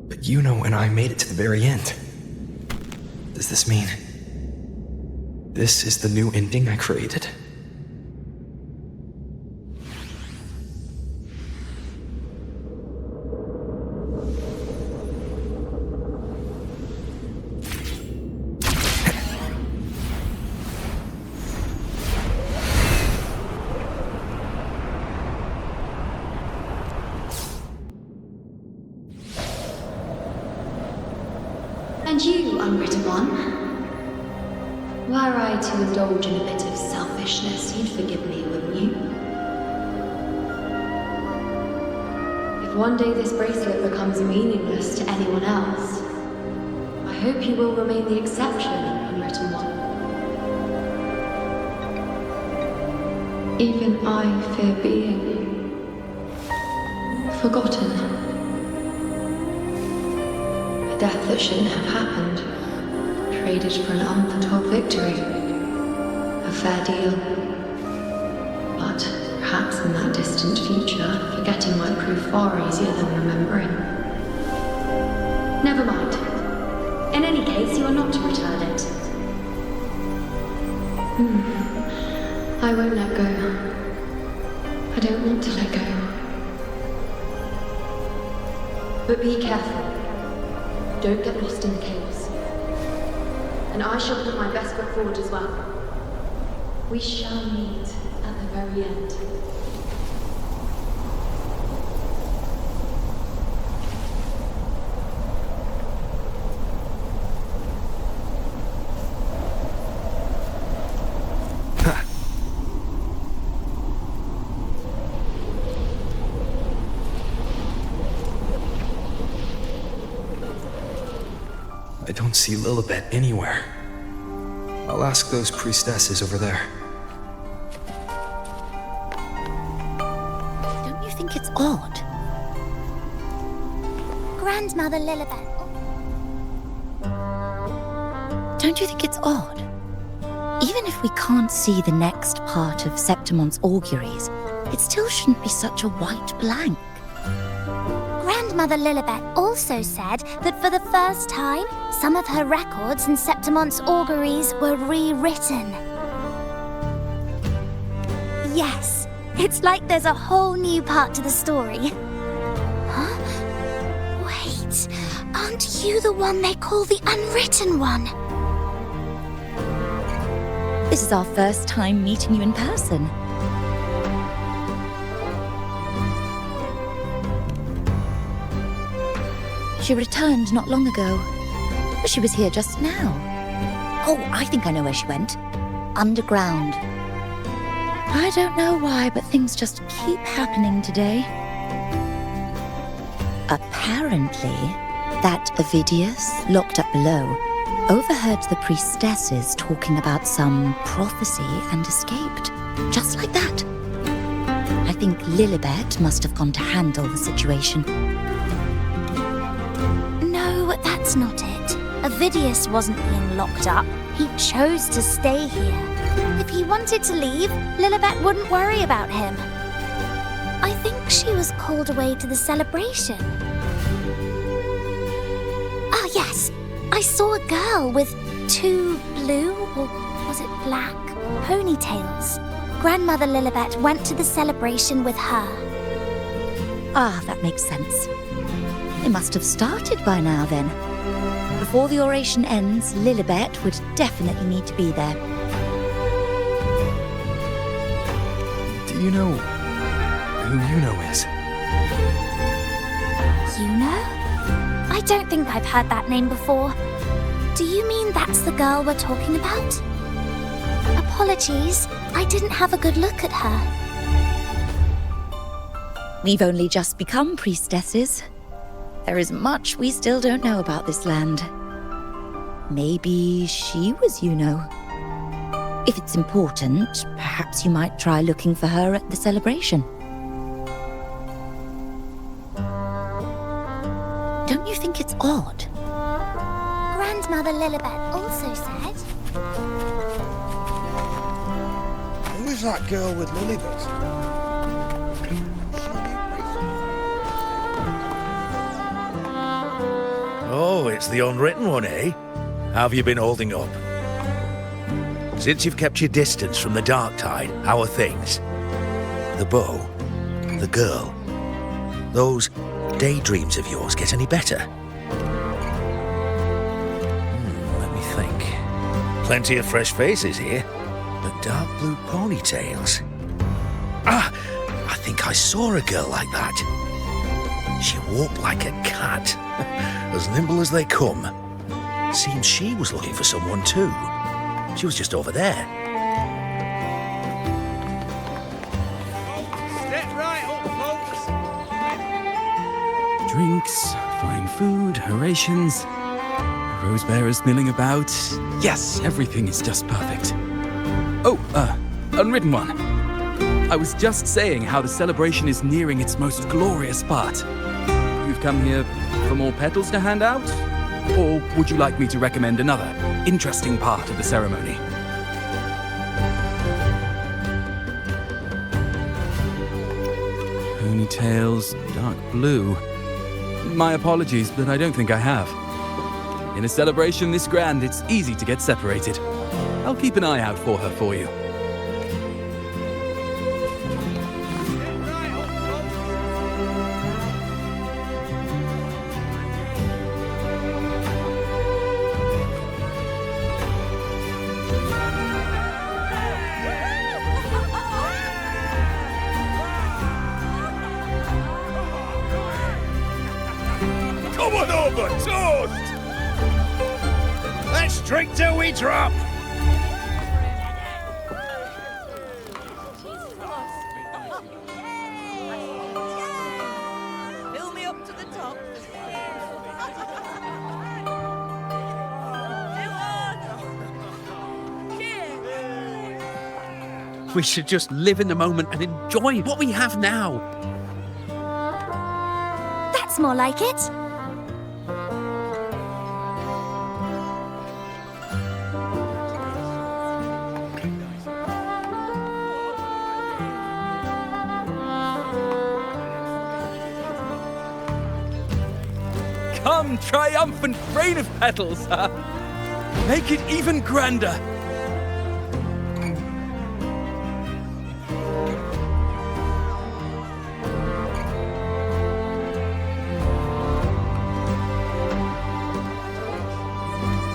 But Iuno and I made it to the very end. Does this mean... this is the new ending I created? And you, unwritten one? Were I to indulge in a bit of selfishness, you'd forgive me, wouldn't you? If one day this bracelet becomes meaningless to anyone else, I hope you will remain the exception, unwritten one. Even I fear being forgotten. A death that shouldn't have happened. Traded for an unforetold victory. A fair deal. But perhaps in that distant future, forgetting might prove far easier than remembering. Never mind. In any case, you are not to return it. I won't let go. I don't want to let go. But be careful. Don't get lost in the chaos. And I shall put my best foot forward as well. We shall meet at the very end. I don't see Lilibet anywhere. I'll ask those priestesses over there. Don't you think it's odd? Grandmother Lilibet. Don't you think it's odd? Even if we can't see the next part of Septimon's auguries, it still shouldn't be such a white blank. Grandmother Lilibet also said that for the first time, some of her records in Septimon's auguries were rewritten. Yes, it's like there's a whole new part to the story. Huh? Wait, aren't you the one they call the unwritten one? This is our first time meeting you in person. She returned not long ago, but she was here just now. Oh, I think I know where she went. Underground. I don't know why, but things just keep happening today. Apparently, that Ovidius, locked up below, overheard the priestesses talking about some prophecy and escaped. Just like that. I think Lilibet must have gone to handle the situation. No, that's not it. Ovidius wasn't being locked up. He chose to stay here. If he wanted to leave, Lilibet wouldn't worry about him. I think she was called away to the celebration. Ah, yes. I saw a girl with 2 blue, or was it black, ponytails. Grandmother Lilibet went to the celebration with her. Ah, that makes sense. It must have started by now, then. Before the oration ends, Lilibet would definitely need to be there. Do you know who Iuno is? Iuno? I don't think I've heard that name before. Do you mean that's the girl we're talking about? Apologies, I didn't have a good look at her. We've only just become priestesses. There is much we still don't know about this land. Maybe she was Iuno. If it's important, perhaps you might try looking for her at the celebration. Don't you think it's odd? Grandmother Lilibet also said... Who is that girl with Lilibet? Oh, it's the unwritten one, eh? How have you been holding up? Since you've kept your distance from the dark tide, how are things? The bow, the girl, those daydreams of yours get any better? Let me think. Plenty of fresh faces here, but dark blue ponytails. Ah, I think I saw a girl like that. She walked like a cat, as nimble as they come. Seems she was looking for someone too. She was just over there. Step right up, folks. Drinks, fine food, orations, rose bearers milling about. Yes, everything is just perfect. Oh, unwritten one. I was just saying how the celebration is nearing its most glorious part. You've come here for more petals to hand out? Or would you like me to recommend another interesting part of the ceremony? Ponytails, dark blue. My apologies, but I don't think I have. In a celebration this grand, it's easy to get separated. I'll keep an eye out for her for you. Drink till we drop! Fill me up to the top. We should just live in the moment and enjoy what we have now. That's more like it. Come, triumphant rain of petals, huh? Make it even grander.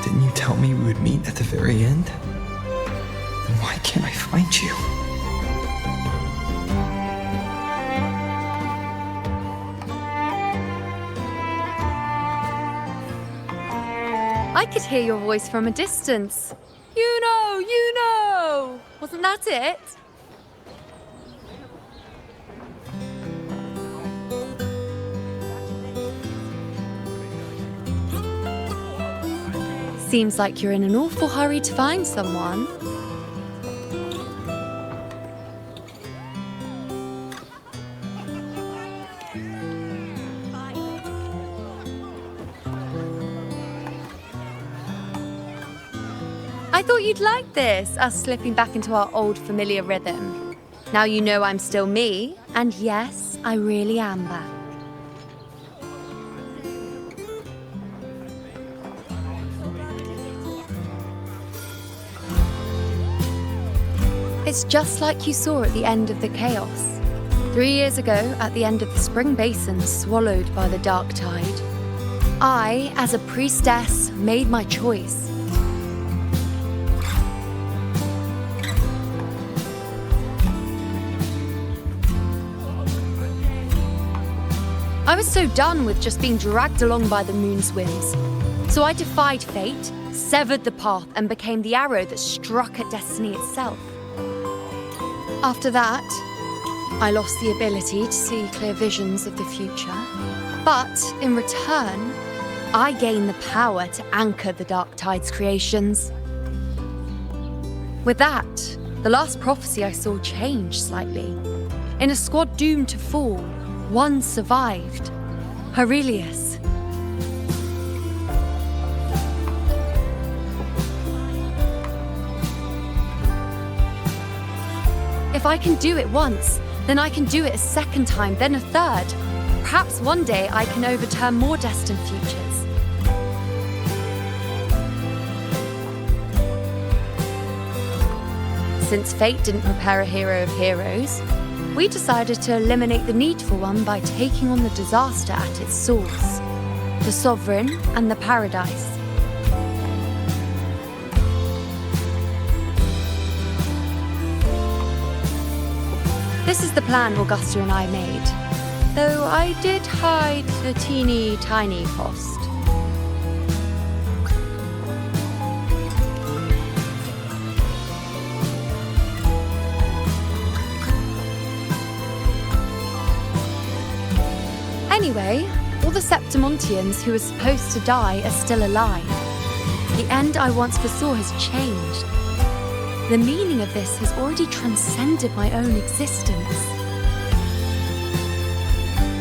Didn't you tell me we would meet at the very end? Then why can't I find you? I could hear your voice from a distance. You know! Wasn't that it? Seems like you're in an awful hurry to find someone. I thought you'd like this, us slipping back into our old familiar rhythm. Now you know I'm still me, and yes, I really am back. It's just like you saw at the end of the chaos. 3 years ago, at the end of the spring basin swallowed by the dark tide, I, as a priestess, made my choice. I was so done with just being dragged along by the moon's whims. So I defied fate, severed the path, and became the arrow that struck at destiny itself. After that, I lost the ability to see clear visions of the future. But in return, I gained the power to anchor the Dark Tide's creations. With that, the last prophecy I saw changed slightly. In a squad doomed to fall, one survived. Aurelius. If I can do it once, then I can do it a second time, then a third. Perhaps one day I can overturn more destined futures. Since fate didn't prepare a hero of heroes, we decided to eliminate the need for one by taking on the disaster at its source, the Sovereign and the Paradise. This is the plan Augusta and I made, though I did hide the teeny tiny cost. Anyway, all the Septimontians who were supposed to die are still alive. The end I once foresaw has changed. The meaning of this has already transcended my own existence.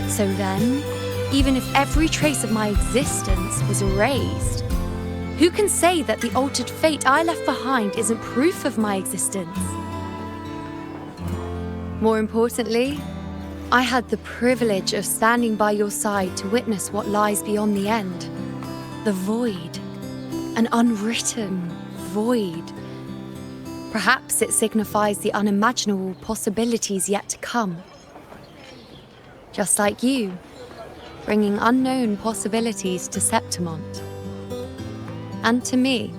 So then, even if every trace of my existence was erased, who can say that the altered fate I left behind isn't proof of my existence? More importantly, I had the privilege of standing by your side to witness what lies beyond the end. The void. An unwritten void. Perhaps it signifies the unimaginable possibilities yet to come. Just like you, bringing unknown possibilities to Septimont. And to me.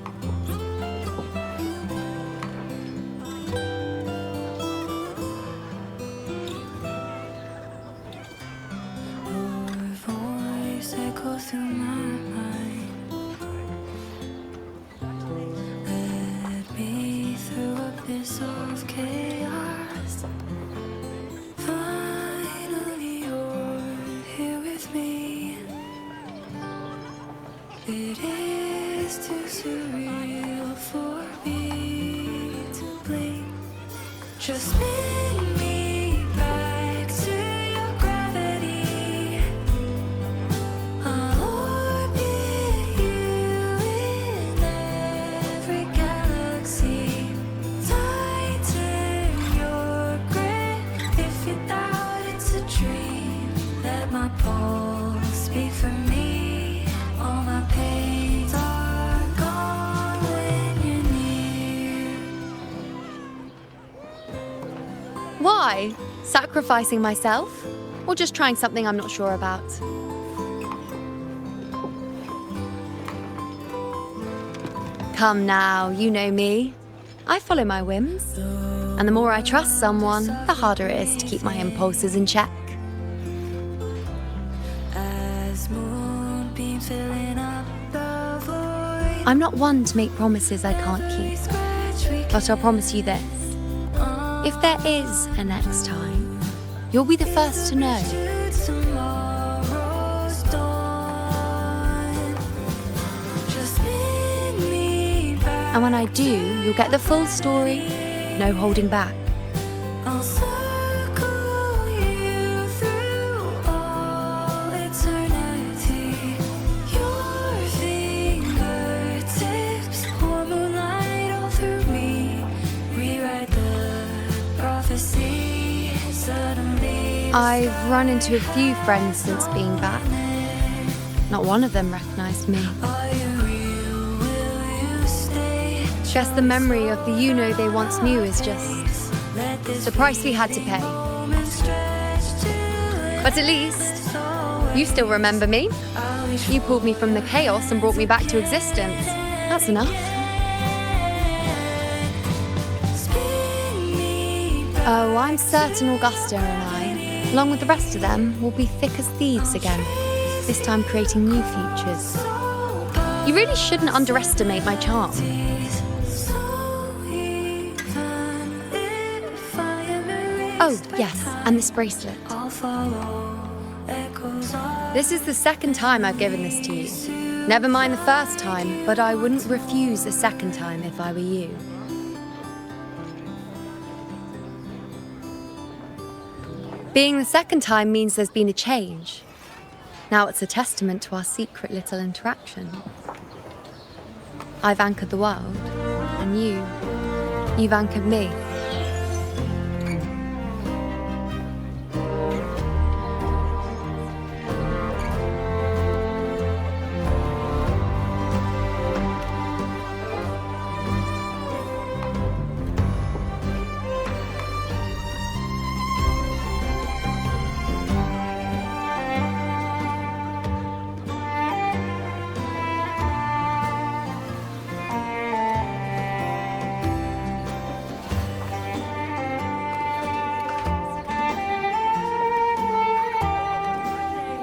darkness of chaos. Finally, you're here with me. It is too surreal for me to blink. Just spin me back to your gravity. I'll orbit you in every galaxy. Tighten your grip if you doubt it's a dream. Let my pulse speak for me. All my pains are gone when you're near. Why? Sacrificing myself? Or just trying something I'm not sure about? Come now, you know me. I follow my whims. And the more I trust someone, the harder it is to keep my impulses in check. As moonbeams filling up the void. I'm not one to make promises I can't keep. But I'll promise you this. If there is a next time, you'll be the first to know. Tomorrow's dawn. Just spin me back. And when I do, you'll get the full story, no holding back. I'll circle you through all eternity. Your fingertips pour moonlight all through me. Rewrite the prophecy suddenly. I've run into a few friends since being back. Not one of them recognized me. Are you real? Will you stay? Guess the memory of the Iuno they once knew is just the price we had to pay. But at least, you still remember me. You pulled me from the chaos and brought me back to existence. That's enough. Oh, I'm certain Augusta and I, along with the rest of them, will be thick as thieves again, this time creating new futures. You really shouldn't underestimate my charm. Oh, yes, and this bracelet. This is the second time I've given this to you. Never mind the first time, but I wouldn't refuse a second time if I were you. Being the second time means there's been a change. Now it's a testament to our secret little interaction. I've anchored the world, and you've anchored me.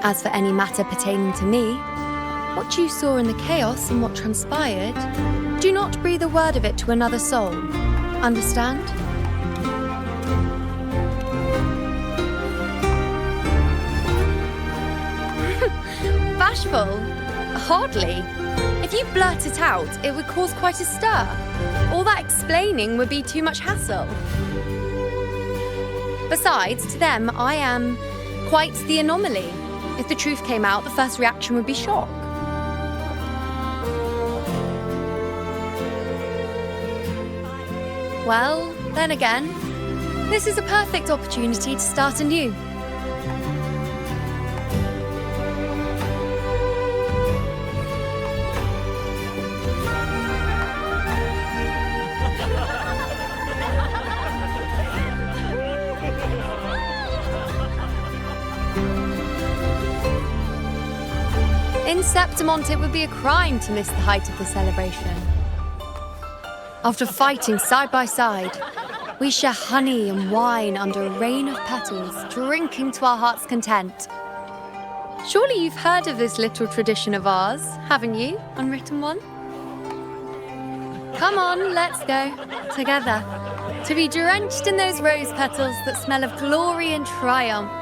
As for any matter pertaining to me, what you saw in the chaos and what transpired, do not breathe a word of it to another soul. Understand? Bashful? Hardly. If you blurt it out, it would cause quite a stir. All that explaining would be too much hassle. Besides, to them, I am quite the anomaly. If the truth came out, the first reaction would be shock. Well, then again, this is a perfect opportunity to start anew. In Septimont, it would be a crime to miss the height of the celebration. After fighting side by side, we share honey and wine under a rain of petals, drinking to our heart's content. Surely you've heard of this little tradition of ours, haven't you, Unwritten One? Come on, let's go. Together. To be drenched in those rose petals that smell of glory and triumph.